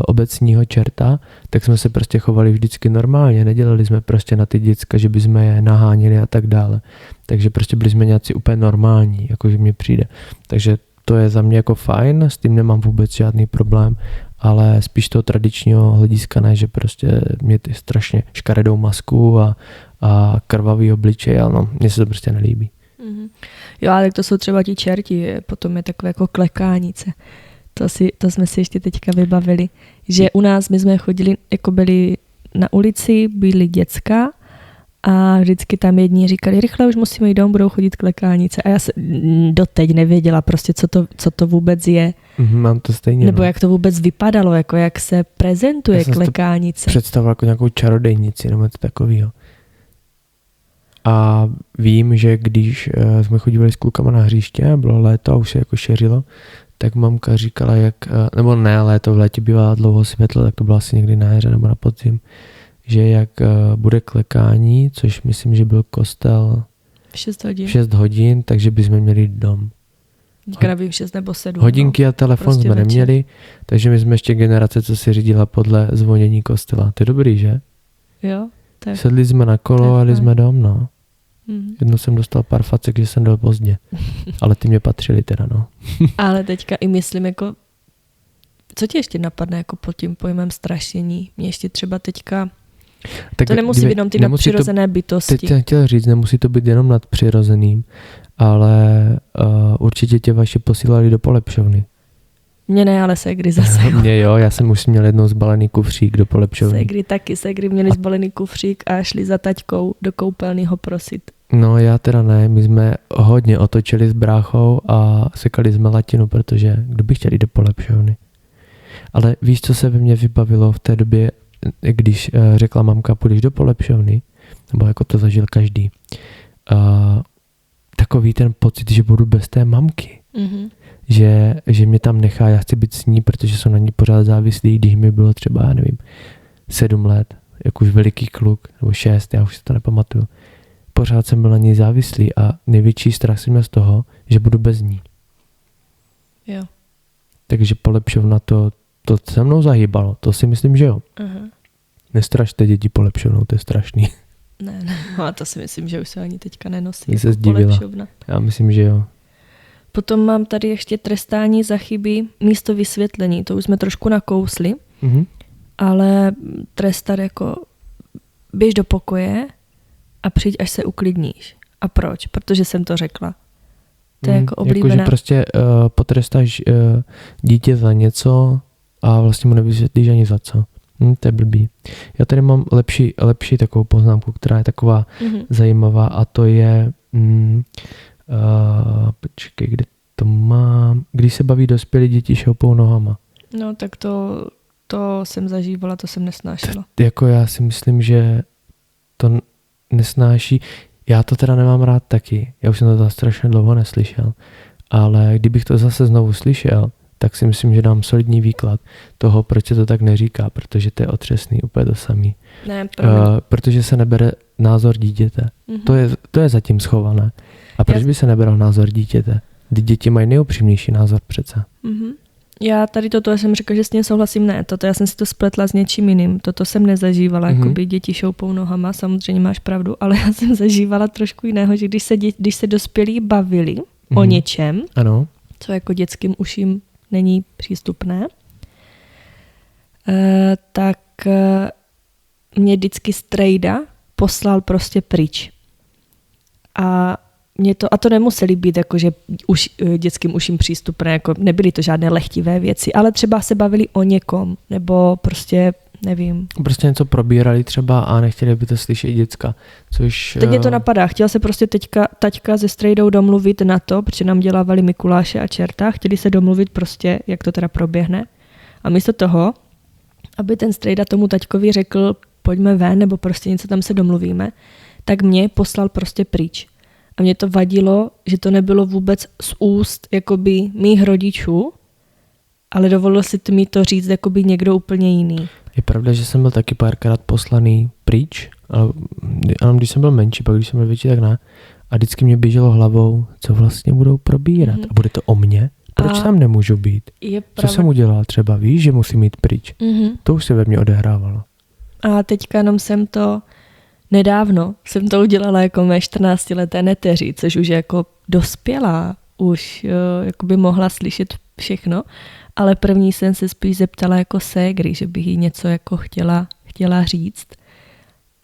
obecního čerta, tak jsme se prostě chovali vždycky normálně, nedělali jsme prostě na ty děcka, že bychom je naháněli a tak dále. Takže prostě byli jsme nějací úplně normální, jakože mně přijde. Takže to je za mě jako fajn, s tím nemám vůbec žádný problém, ale spíš toho tradičního hlediska ne, že prostě mě ty strašně škaredou masku a krvavý obličej, ale no, mně se to prostě nelíbí. Jo, ale to jsou třeba ti čerti, potom je takové jako klekánice. To jsme si ještě teďka vybavili, že u nás my jsme chodili, jako byli na ulici, byli děcka a vždycky tam jedni říkali, rychle už musíme jít domů, budou chodit klekánice. A já se doteď nevěděla prostě, co to vůbec je. Mám to stejně. Nebo jak to vůbec vypadalo, jako jak se prezentuje klekánice. Představoval jako nějakou čarodejnici nebo něco takového. A vím, že když jsme chodili s klukama na hřiště, bylo léto a už se jako šeřilo, tak mamka říkala, nebo ne, léto v létě bývá dlouho světlo, tak to bylo asi někdy na jaře nebo na podzim, že jak bude klekání, což myslím, že byl kostel v 6 hodin, takže bychom měli jít dom. Teďka nevím, 6 nebo 7. Hodinky a telefon prostě jsme neměli, takže my jsme ještě generace, co si řídila podle zvonění kostela. To je dobrý, že? Jo. Tak. Sedli jsme na kolo a jeli jsme dom, no. Jednou jsem dostal pár facek, že jsem dal pozdě. Ale ty mě patřili teda, no. Ale teďka i myslím, jako, co ti ještě napadne jako pod tím pojmem strašení? Mě ještě třeba teďka, tak to nemusí být jenom ty nadpřirozené bytosti. Teď jsem chtěl říct, nemusí to být jenom nadpřirozeným, ale určitě tě vaši posílali do polepšovny. Mně ne, ale ségry zase. Mně jo, já jsem už měl jednou zbalený kufřík do polepšovny. Ségry měli zbalený kufřík a šli za taťkou do koupelny ho prosit. No já teda ne, my jsme hodně otočili s bráchou a sekali jsme latinu, protože kdo by chtěl jít do polepšovny. Ale víš, co se ve mně vybavilo v té době, když řekla mamka, půjdeš do polepšovny, nebo jako to zažil každý, takový ten pocit, že budu bez té mamky. Že mě tam nechá, já chci být s ní, protože jsou na ní pořád závislí, když mi bylo třeba, já nevím, 7 let, jak už veliký kluk, nebo 6, já už si to nepamatuju. Pořád jsem byl na ní závislý a největší strach jsem měl z toho, že budu bez ní. Jo. Takže polepšovna to se mnou zahýbalo, to si myslím, že jo. Nestrašte děti polepšovnou, to je strašný. Ne, no a to si myslím, že už se ani teďka nenosí. Se zdivila. Já myslím, že jo. Potom mám tady ještě trestání za chyby místo vysvětlení. To už jsme trošku nakousli, ale trestat jako běž do pokoje a přijď, až se uklidníš. A proč? Protože jsem to řekla. To je jako oblíbená. Jakože prostě potrestáš dítě za něco a vlastně mu nevysvětlíš ani za co. To je blbý. Já tady mám lepší takovou poznámku, která je taková zajímavá a to je počkej, kde to mám? Když se baví dospělí, děti šoupou nohama. No tak to jsem zažívala, to jsem nesnášela. Jako já si myslím, že to nesnáší. Já to teda nemám rád taky. Já už jsem to strašně dlouho neslyšel. Ale kdybych to zase znovu slyšel, tak si myslím, že dám solidní výklad toho, proč se to tak neříká, protože to je otřesný, úplně to samý. Ne, protože se nebere názor dítěte. To je zatím schované. A proč by se nebral názor dítěte? Děti mají nejupřímnější názor přece. Já tady toto jsem řekla, že s tím souhlasím, ne. Toto já jsem si to spletla s něčím jiným. Toto jsem nezažívala, jakoby děti šoupou nohama, samozřejmě máš pravdu, ale já jsem zažívala trošku jiného, že když se dospělí bavili o něčem, ano, co jako dětským uším není přístupné, tak mě vždycky strejda poslal prostě pryč. A to nemuseli být jakože dětským uším přístupné, jako nebyly to žádné lehtivé věci, ale třeba se bavili o někom, nebo prostě nevím. Prostě něco probírali třeba a nechtěli by to slyšet děcka, což... Teď mě to napadá, chtěla se prostě taťka se strejdou domluvit na to, protože nám dělávali Mikuláše a čerta, chtěli se domluvit prostě, jak to teda proběhne. A místo toho, aby ten strejda tomu taťkovi řekl, pojďme ven, nebo prostě něco tam se domluvíme, tak mě poslal prostě pryč. A mě to vadilo, že to nebylo vůbec z úst jakoby mých rodičů, ale dovolil si mi to říct jakoby někdo úplně jiný. Je pravda, že jsem byl taky párkrát poslaný pryč, ale když jsem byl menší, pak když jsem byl větší, tak ne. A vždycky mě běželo hlavou, co vlastně budou probírat. A bude to o mně? Proč tam nemůžu být? Co jsem udělal třeba? Víš, že musím jít pryč? To už se ve mně odehrávalo. A teďka jenom nedávno jsem to udělala jako mé 14leté neteři, což už je jako dospělá, už jako by mohla slyšet všechno, ale první jsem se spíš zeptala jako ségry, že bych jí něco jako chtěla říct.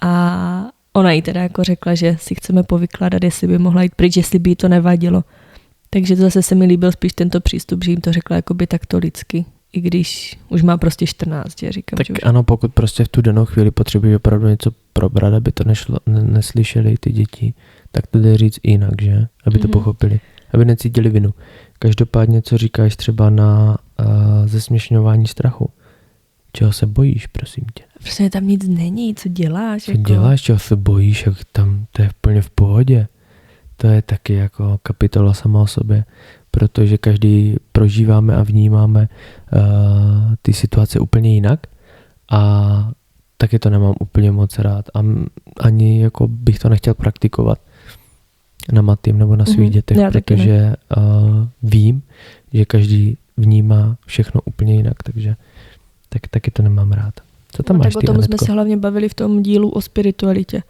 A ona jí teda jako řekla, že si chceme povykládat, jestli by mohla jít pryč, jestli by jí to nevadilo. Takže zase se mi líbil spíš tento přístup, že jim to řekla jakoby takto lidsky, i když už má prostě 14, že říkám. Tak že už... ano, pokud prostě v tu danou chvíli potřebuješ opravdu něco probrat, aby to neslyšeli ty děti, tak to jde říct jinak, že? Aby to pochopili, aby necítili vinu. Každopádně, co říkáš třeba na zesměšňování strachu? Čeho se bojíš, prosím tě? Prostě tam nic není, co děláš? Co děláš, čeho se bojíš, jak tam to je úplně v pohodě. To je taky jako kapitola sama o sobě, protože každý prožíváme a vnímáme ty situace úplně jinak a taky to nemám úplně moc rád a ani jako bych to nechtěl praktikovat na Matým nebo na svých dětech, protože vím, že každý vnímá všechno úplně jinak, takže taky to nemám rád. Co tam máš, tak o tom jsme se hlavně bavili v tom dílu o spiritualitě.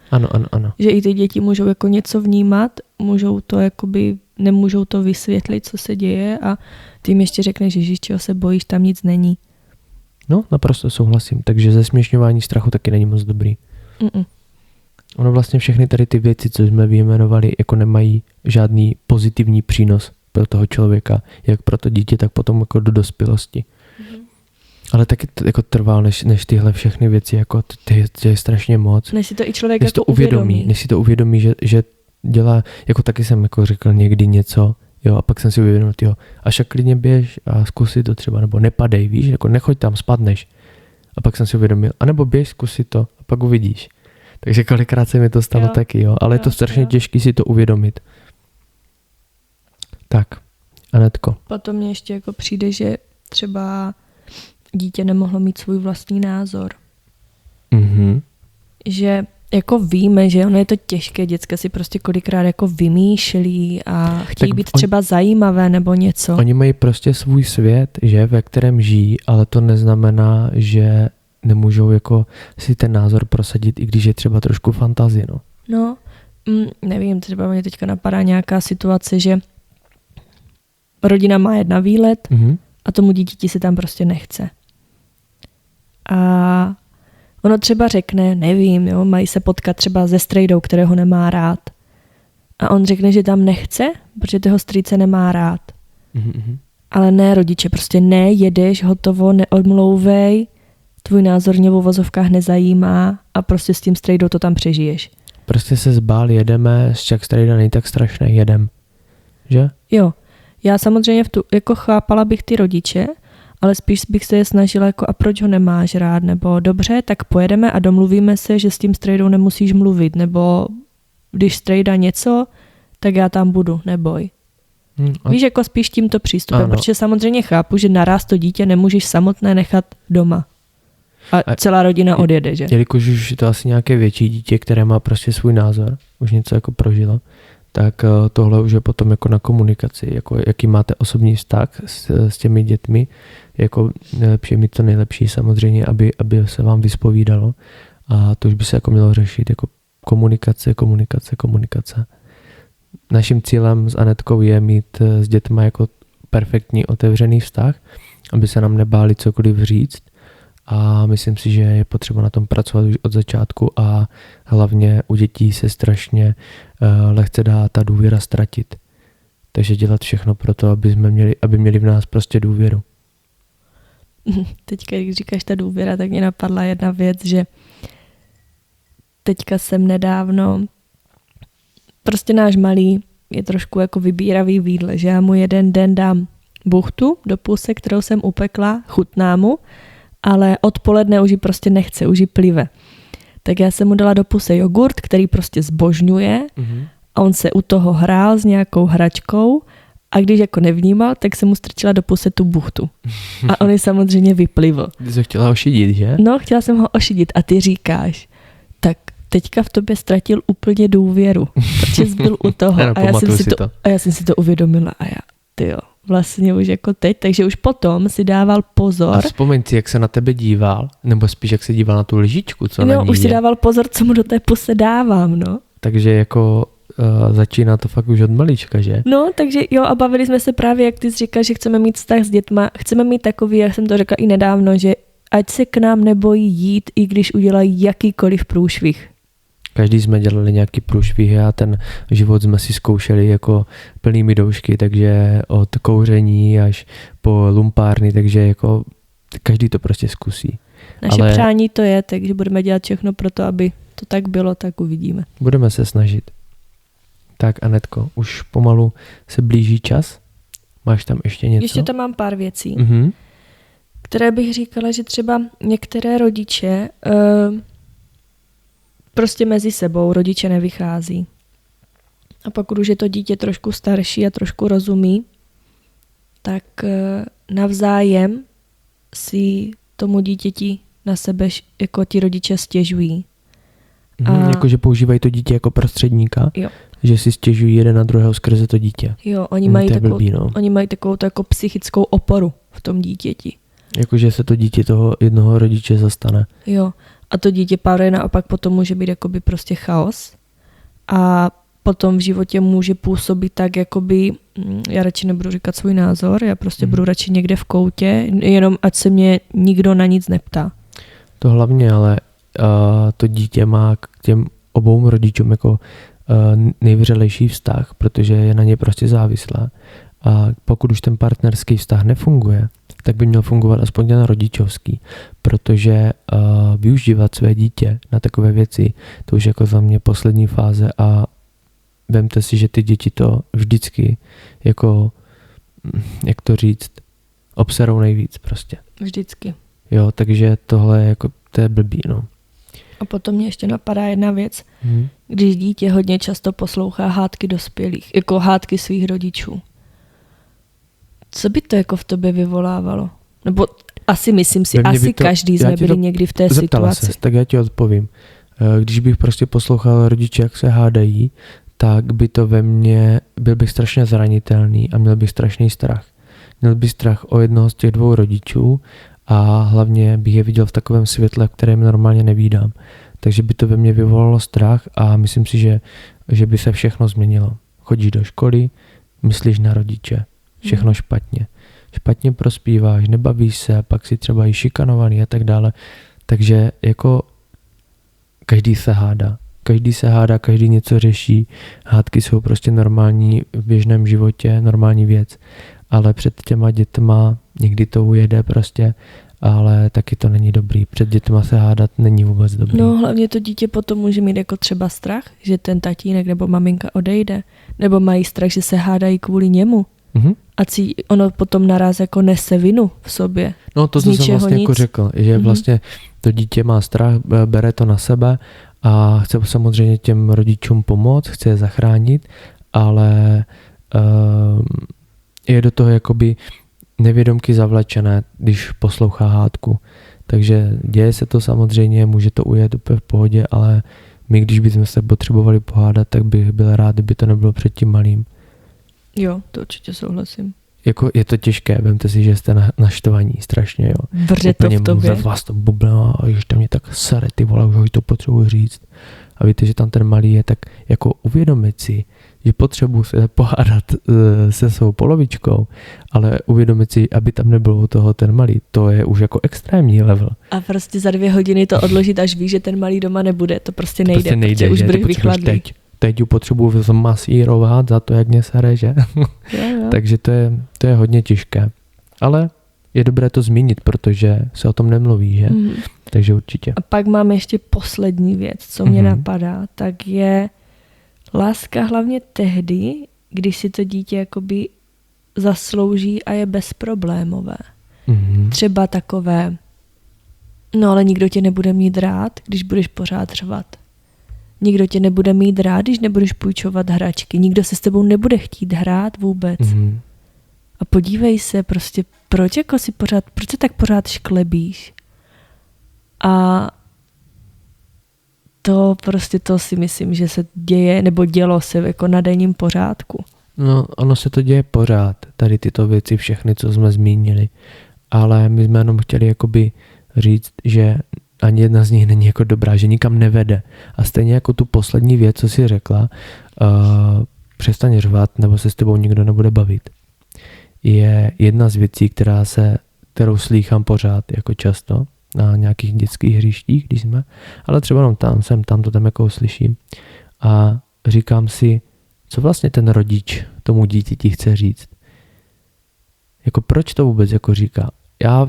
Ano. Že i ty děti můžou jako něco vnímat, můžou to jakoby, nemůžou to vysvětlit, co se děje a ty jim ještě řekneš, že čeho se bojíš, tam nic není. No, naprosto souhlasím. Takže zesměšňování strachu taky není moc dobrý. Ono vlastně všechny tady ty věci, co jsme vyjmenovali, jako nemají žádný pozitivní přínos pro toho člověka, jak pro to dítě, tak potom jako do dospělosti. Ale taky to jako trvá, než tyhle všechny věci, jako to je strašně moc. Než si to i člověk jako uvědomí. Než si to uvědomí, že dělá, jako taky jsem jako řekl někdy něco, jo, a pak jsem si uvědomil, jo, a však klidně běž a zkusi to třeba, nebo nepadej, víš, jako nechoď tam, spadneš. A pak jsem si uvědomil, anebo běž, zkusi to a pak uvidíš. Takže kolikrát se mi to stalo taky, jo, ale je to strašně těžké si to uvědomit. Tak, Anetko. Potom mně ještě jako přijde, že třeba dítě nemohlo mít svůj vlastní názor. Že jako víme, že ono je to těžké, děcka si prostě kolikrát jako vymýšlí a chtějí být třeba zajímavé nebo něco. Oni mají prostě svůj svět, že, ve kterém žijí, ale to neznamená, že nemůžou jako si ten názor prosadit, i když je třeba trošku fantazie, no. No, nevím, třeba mě teďka napadá nějaká situace, že rodina má jedna výlet a tomu dítěti se tam prostě nechce. A ono třeba řekne, nevím, jo, mají se potkat třeba se strejdou, kterého nemá rád. A on řekne, že tam nechce, protože toho strýce nemá rád. Ale ne, rodiče, prostě ne, jedeš, hotovo, neodmlouvej, tvůj názor mě v uvozovkách nezajímá a prostě s tím strejdou to tam přežiješ. Prostě se zbál, jedeme, však strejda není tak strašné, jedem. Že? Jo, já samozřejmě jako chápala bych ty rodiče, ale spíš bych se je snažila jako a proč ho nemáš rád, nebo dobře, tak pojedeme a domluvíme se, že s tím strejdou nemusíš mluvit, nebo když strejda něco, tak já tam budu, neboj. Víš, jako spíš tímto přístupem, protože samozřejmě chápu, že naraz to dítě nemůžeš samotné nechat doma. A celá rodina odjede, že? Jelikož už je to asi nějaké větší dítě, které má prostě svůj názor, už něco jako prožilo, tak tohle už je potom jako na komunikaci, jako jaký máte osobní vztah s těmi dětmi, jako nejlepší mít to nejlepší samozřejmě, aby se vám vyspovídalo a to už by se jako mělo řešit jako komunikace. Naším cílem s Anetkou je mít s dětma jako perfektní otevřený vztah, aby se nám nebáli cokoliv říct a myslím si, že je potřeba na tom pracovat už od začátku a hlavně u dětí se strašně lehce dá ta důvěra ztratit. Takže dělat všechno pro to, aby měli v nás prostě důvěru. teďka, když říkáš ta důvěra, tak mě napadla jedna věc, že teďka jsem nedávno, prostě náš malý je trošku jako vybíravý v jídle, že já mu jeden den dám buchtu do puse, kterou jsem upekla, chutná mu, ale odpoledne už ji prostě nechce, už ji plive. Tak já jsem mu dala do puse jogurt, který prostě zbožňuje a on se u toho hrál s nějakou hračkou a když jako nevnímal, tak jsem mu strčila do puse tu buchtu. A on ji samozřejmě vyplivl. Ty jsi ho chtěla ošidit, že? No, chtěla jsem ho ošidit a ty říkáš, tak teďka v tobě ztratil úplně důvěru, protože jsi byl u toho a já jsem si to uvědomila a já, tyjo, vlastně už jako teď, takže už potom si dával pozor. A vzpomeň si, jak se na tebe díval, nebo spíš jak se díval na tu lžičku, co na ní už si dával pozor, co mu do té puse dávám, no. Takže jako začíná to fakt už od malička, že? No, takže jo, a bavili jsme se právě, jak ty jsi říkal, že chceme mít vztah s dětma, chceme mít takový, jak jsem to řekla i nedávno, že ať se k nám nebojí jít, i když udělají jakýkoliv průšvih. Každý jsme dělali nějaký průšvih a ten život jsme si zkoušeli jako plnými doušky, takže od kouření až po lumpárny, takže jako každý to prostě zkusí. Naše přání to je, takže budeme dělat všechno pro to, aby to tak bylo, tak uvidíme. Budeme se snažit. Tak Anetko, už pomalu se blíží čas. Máš tam ještě něco? Ještě tam mám pár věcí, které bych říkala, že třeba některé rodiče prostě mezi sebou rodiče nevychází. A pokud už je to dítě trošku starší a trošku rozumí, tak navzájem si tomu dítěti na sebe jako ti rodiče stěžují. Jakože používají to dítě jako prostředníka? Jo. Že si stěžují jeden na druhého skrze to dítě. Jo, oni mají takovou jako psychickou oporu v tom dítěti. Jakože se to dítě toho jednoho rodiče zastane. Jo, a to dítě pár naopak potom může být jakoby prostě chaos a potom v životě může působit tak jakoby, já radši nebudu říkat svůj názor, já prostě budu radši někde v koutě, jenom ať se mě nikdo na nic neptá. To hlavně, ale to dítě má k těm obou rodičům jako nejvřelejší vztah, protože je na ně prostě závislá. A pokud už ten partnerský vztah nefunguje, tak by měl fungovat aspoň ten rodičovský, protože využívat své dítě na takové věci, to už jako za mě poslední fáze a vemte si, že ty děti to vždycky jako, jak to říct, obserou nejvíc prostě. Vždycky. Jo, takže tohle je jako, to je blbý, no. A potom mě ještě napadá jedna věc, když dítě hodně často poslouchá hádky dospělých, jako hádky svých rodičů. Co by to jako v tobě vyvolávalo? Nebo asi myslím si, asi každý jsme byli někdy v té situaci. Tak já ti odpovím. Když bych prostě poslouchal rodiče, jak se hádají, tak by to ve mně, byl bych strašně zranitelný a měl bych strašný strach. Měl bych strach o jednoho z těch dvou rodičů a hlavně bych je viděl v takovém světle, kterém normálně nevídám. Takže by to ve mně vyvolalo strach a myslím si, že by se všechno změnilo. Chodíš do školy, myslíš na rodiče, všechno špatně. Špatně prospíváš, nebavíš se, pak si třeba i šikanovaný a tak dále. Takže jako každý se hádá, každý něco řeší. Hádky jsou prostě normální v běžném životě, normální věc. Ale před těma dětma někdy to ujede prostě, ale taky to není dobrý. Před dětma se hádat není vůbec dobrý. No hlavně to dítě potom může mít jako třeba strach, že ten tatínek nebo maminka odejde, nebo mají strach, že se hádají kvůli němu. A ono potom naraz jako nese vinu v sobě. No to, co jsem vlastně jako řekl, že vlastně to dítě má strach, bere to na sebe a chce samozřejmě těm rodičům pomoct, chce je zachránit, ale je do toho jakoby nevědomky zavlečené, když poslouchá hádku. Takže děje se to samozřejmě, může to ujet úplně v pohodě, ale my, když bychom se potřebovali pohádat, tak bych byl rád, kdyby to nebylo před tím malým. Jo, to určitě souhlasím. Jako je to těžké, vemte si, že jste naštvaní strašně, jo. Vrže to v tobě. Ve vás to bublá a už tam mě tak sere, ty vole, už to potřebuji říct. A víte, že tam ten malý je, tak jako uvědomit si, že potřebuji se pohádat se svou polovičkou, ale uvědomit si, aby tam nebylo u toho ten malý, to je už jako extrémní level. A prostě za 2 hodiny to odložit, až víš, že ten malý doma nebude, to prostě nejde, protože už budeš vychladlý. Teď ju potřebuji zmasírovat za to, jak mě sere, že? Jo. Takže to je hodně těžké. Ale je dobré to zmínit, protože se o tom nemluví, že? Takže určitě. A pak mám ještě poslední věc, co mě napadá, tak je láska hlavně tehdy, když si to dítě jakoby zaslouží a je bezproblémové. Třeba takové, no ale nikdo tě nebude mít rád, když budeš pořád řvat. Nikdo tě nebude mít rád, když nebudeš půjčovat hračky. Nikdo se s tebou nebude chtít hrát vůbec. A podívej se prostě, proč se tak pořád šklebíš? A to si myslím, že se děje, nebo dělo se jako na denním pořádku. No, ono se to děje pořád, tady tyto věci všechny, co jsme zmínili. Ale my jsme jenom chtěli jakoby říct, že ani jedna z nich není jako dobrá, že nikam nevede. A stejně jako tu poslední věc, co jsi řekla, přestaň řvat, nebo se s tebou nikdo nebude bavit. Je jedna z věcí, kterou slýchám pořád jako často na nějakých dětských hřištích, když jsme, ale třeba jenom tam to tam jako slyším. A říkám si, co vlastně ten rodič tomu dítěti chce říct. Jako proč to vůbec jako říká? Já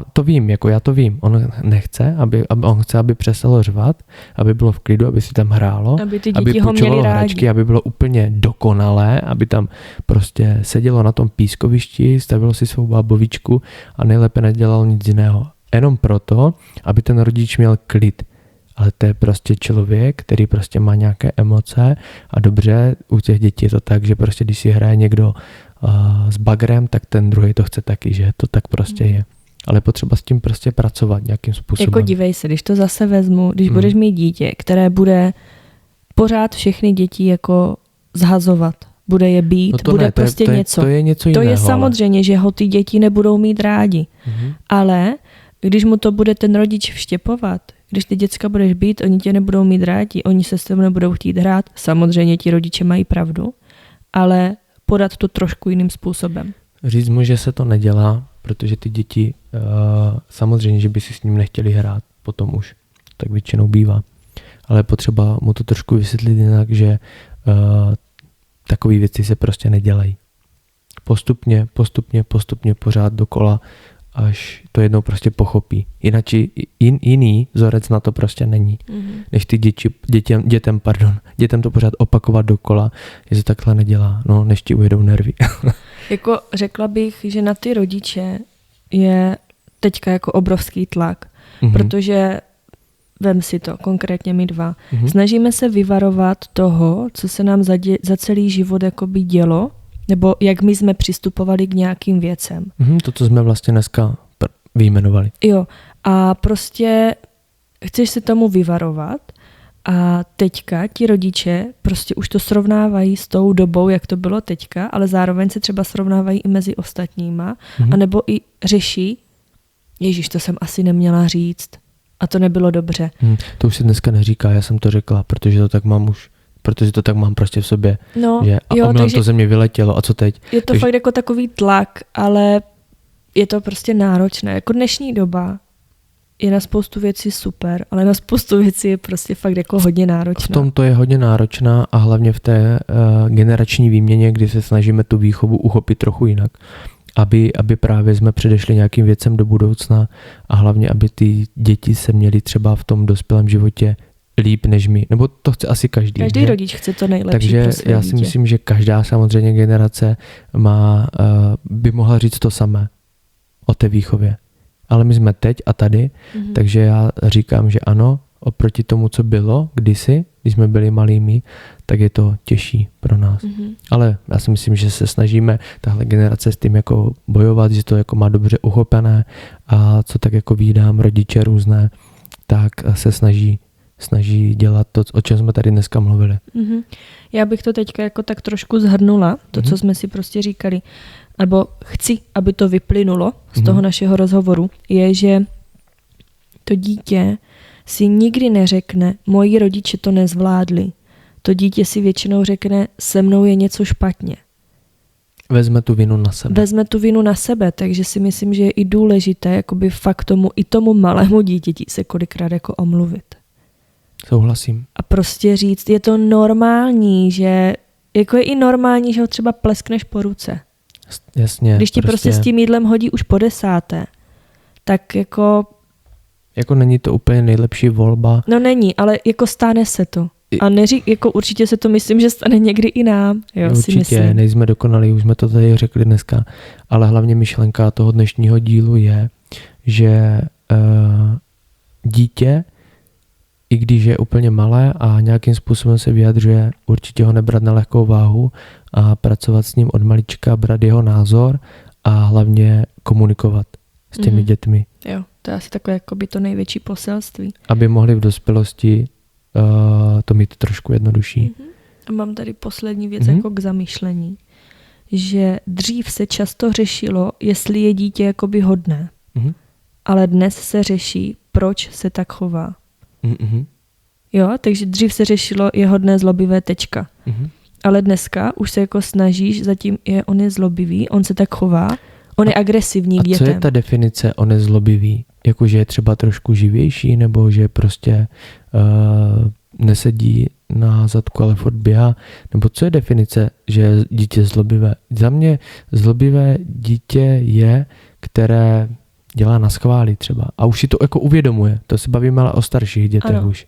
to vím. On nechce, on chce, aby přestalo řvat, aby bylo v klidu, aby si tam hrálo, aby půjčovalo hračky, aby bylo úplně dokonalé, aby tam prostě sedělo na tom pískovišti, stavilo si svou bábovičku a nejlépe nedělal nic jiného. Jenom proto, aby ten rodič měl klid. Ale to je prostě člověk, který prostě má nějaké emoce a dobře, u těch dětí je to tak, že prostě když si hraje někdo s bagrem, tak ten druhý to chce taky, že to tak prostě je. Ale potřeba s tím prostě pracovat nějakým způsobem. Jako dívej se, když to zase vezmu, když budeš mít dítě, které bude pořád všechny děti jako zhazovat, bude je být, no bude prostě něco. To je něco jiného. To je samozřejmě, že ho ty děti nebudou mít rádi. Ale když mu to bude ten rodič vštěpovat, když ty děcka budeš být, oni tě nebudou mít rádi, oni se s tebou nebudou chtít hrát, samozřejmě ti rodiče mají pravdu, ale podat to trošku jiným způsobem. Říct mu, že se to nedělá, protože ty děti samozřejmě, že by si s ním nechtěli hrát, potom už tak většinou bývá. Ale potřeba mu to trošku vysvětlit jinak, že takové věci se prostě nedělají. Postupně pořád dokola, až to jednou prostě pochopí. Jinak jiný vzorec na to prostě není. Než ty dětem to pořád opakovat dokola, že se takhle nedělá, no než ti ujedou nervy. Jako řekla bych, že na ty rodiče je teďka jako obrovský tlak, protože vem si to, konkrétně my dva. Snažíme se vyvarovat toho, co se nám za celý život jakoby dělo, nebo jak my jsme přistupovali k nějakým věcem. To, co jsme vlastně dneska vyjmenovali. Jo, a prostě chceš se tomu vyvarovat a teďka ti rodiče prostě už to srovnávají s tou dobou, jak to bylo teďka, ale zároveň se třeba srovnávají i mezi ostatníma, anebo i řeší, Ježíš, to jsem asi neměla říct a to nebylo dobře. To už se dneska neříká, já jsem to řekla, protože to tak mám prostě v sobě. No, že omylem to ze mě vyletělo a co teď? Je to fakt jako takový tlak, ale je to prostě náročné. Jako dnešní doba je na spoustu věcí super, ale na spoustu věcí je prostě fakt jako hodně náročná. V tom to je hodně náročná a hlavně v té generační výměně, kdy se snažíme tu výchovu uchopit trochu jinak. Aby právě jsme předešli nějakým věcem do budoucna a hlavně, aby ty děti se měly třeba v tom dospělém životě líp než my. Nebo to chce asi každý. Každý rodič chce to nejlepší. Takže já si myslím, že každá samozřejmě generace by mohla říct to samé o té výchově. Ale my jsme teď a tady, takže já říkám, že ano, oproti tomu, co bylo kdysi, když jsme byli malými, tak je to těžší pro nás. Ale já si myslím, že se snažíme tahle generace s tím jako bojovat, že to jako má dobře uchopené a co tak jako vídám rodiče různé, tak se snaží dělat to, o čem jsme tady dneska mluvili. Já bych to teďka jako tak trošku zhrnula, to, co jsme si prostě říkali, nebo chci, aby to vyplynulo z toho našeho rozhovoru, je, že to dítě si nikdy neřekne, moji rodiče to nezvládli. To dítě si většinou řekne, se mnou je něco špatně. Vezme tu vinu na sebe, takže si myslím, že je i důležité jakoby fakt tomu malému dítěti se kolikrát jako omluvit. Souhlasím. A prostě říct, je to normální, že jako je i normální, že ho třeba pleskneš po ruce. Jasně. Když ti prostě s tím jídlem hodí už po 10. tak jako není to úplně nejlepší volba. No není, ale jako stane se to. A jako určitě se to myslím, že stane někdy i nám. Jo, určitě, nejsme dokonalí, už jsme to tady řekli dneska, ale hlavně myšlenka toho dnešního dílu je, že dítě, i když je úplně malé a nějakým způsobem se vyjadřuje, určitě ho nebrat na lehkou váhu a pracovat s ním od malička, brát jeho názor a hlavně komunikovat s těmi dětmi. Jo, to je asi takové jakoby to největší poselství. Aby mohli v dospělosti to mít trošku jednodušší. A mám tady poslední věc jako k zamýšlení, že dřív se často řešilo, jestli je dítě jakoby hodné, ale dnes se řeší, proč se tak chová. Jo, takže dřív se řešilo, je hodné, zlobivé, tečka. Ale dneska už se jako snažíš, zatím on je zlobivý, on se tak chová, on je agresivní k dětem. A co je ta definice on je zlobivý? Jakože je třeba trošku živější, nebo že prostě nesedí na zadku, ale furt běhá? Nebo co je definice, že je dítě zlobivé? Za mě zlobivé dítě je, které dělá na schvály třeba. A už si to jako uvědomuje. To se bavíme ale o starších dětech už.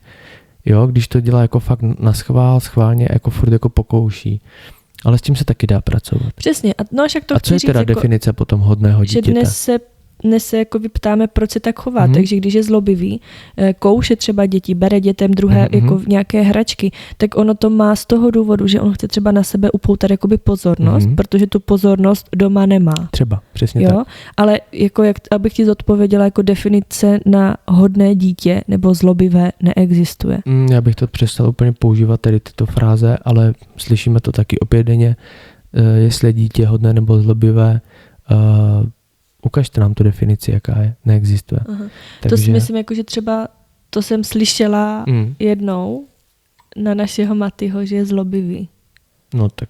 Jo, když to dělá jako fakt na schválně, jako furt jako pokouší. Ale s tím se taky dá pracovat. Přesně. A co je teda definice potom hodného dítěte? Že dnes se jako vyptáme, proč se tak chová. Takže když je zlobivý, kouše třeba děti, bere dětem druhé jako nějaké hračky, tak ono to má z toho důvodu, že on chce třeba na sebe upoutat jakoby pozornost, protože tu pozornost doma nemá. Třeba, přesně tak. Ale jako abych ti zodpověděla, jako definice na hodné dítě nebo zlobivé neexistuje. Já bych to přestal úplně používat tady tyto fráze, ale slyšíme to taky opět denně, jestli je dítě hodné nebo zlobivé. Ukažte nám tu definici, jaká je. Neexistuje. Takže... To si myslím, jako, že třeba to jsem slyšela jednou na našeho Matyho, že je zlobivý. No tak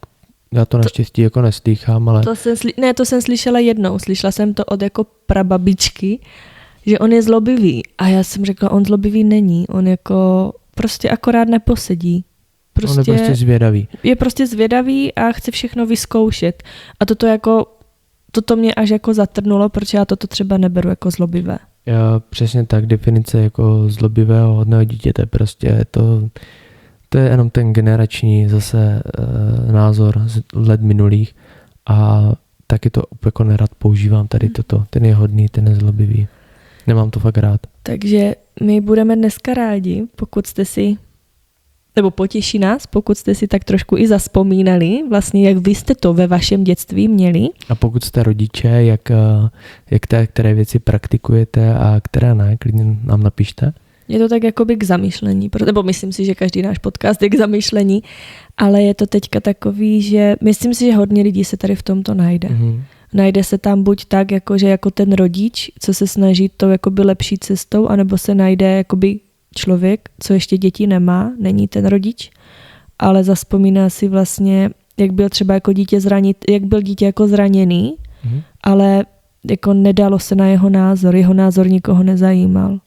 já to naštěstí jako neslýchám, ale... To jsem slyšela jednou. Slyšela jsem to od jako prababičky, že on je zlobivý. A já jsem řekla, on zlobivý není. On jako prostě akorát neposedí. On je prostě zvědavý. Je prostě zvědavý a chce všechno vyzkoušet. A toto mě až jako zatrnulo, protože já toto třeba neberu jako zlobivé. Já přesně tak, definice jako zlobivého hodného dítěte, prostě to je jenom ten generační zase názor z let minulých a taky to jako nerad používám tady toto. Ten je hodný, ten je zlobivý. Nemám to fakt rád. Takže my budeme dneska rádi, pokud jste si nebo potěší nás, pokud jste si tak trošku i zazpomínali, vlastně jak vy jste to ve vašem dětství měli. A pokud jste rodiče, jak které věci praktikujete a které ne, klidně nám napište. Je to tak jakoby k zamýšlení, nebo myslím si, že každý náš podcast je k zamýšlení, ale je to teďka takový, že myslím si, že hodně lidí se tady v tomto najde. Najde se tam buď tak, že jako ten rodič, co se snaží tou jakoby lepší cestou, anebo se najde jakoby člověk, co ještě děti nemá, není ten rodič, ale zazpomíná si vlastně, jak byl třeba jako jak byl dítě jako zraněný, ale jako nedalo se na jeho názor nikoho nezajímal.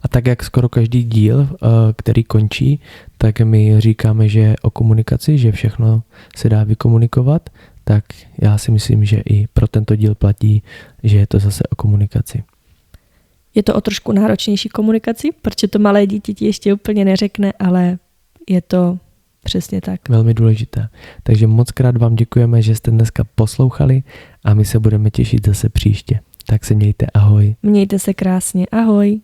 A tak jak skoro každý díl, který končí, tak my říkáme, že o komunikaci, že všechno se dá vykomunikovat, tak já si myslím, že i pro tento díl platí, že je to zase o komunikaci. Je to o trošku náročnější komunikaci, protože to malé dítě ti ještě úplně neřekne, ale je to přesně tak. Velmi důležité. Takže moc krát vám děkujeme, že jste dneska poslouchali a my se budeme těšit zase příště. Tak se mějte, ahoj. Mějte se krásně, ahoj.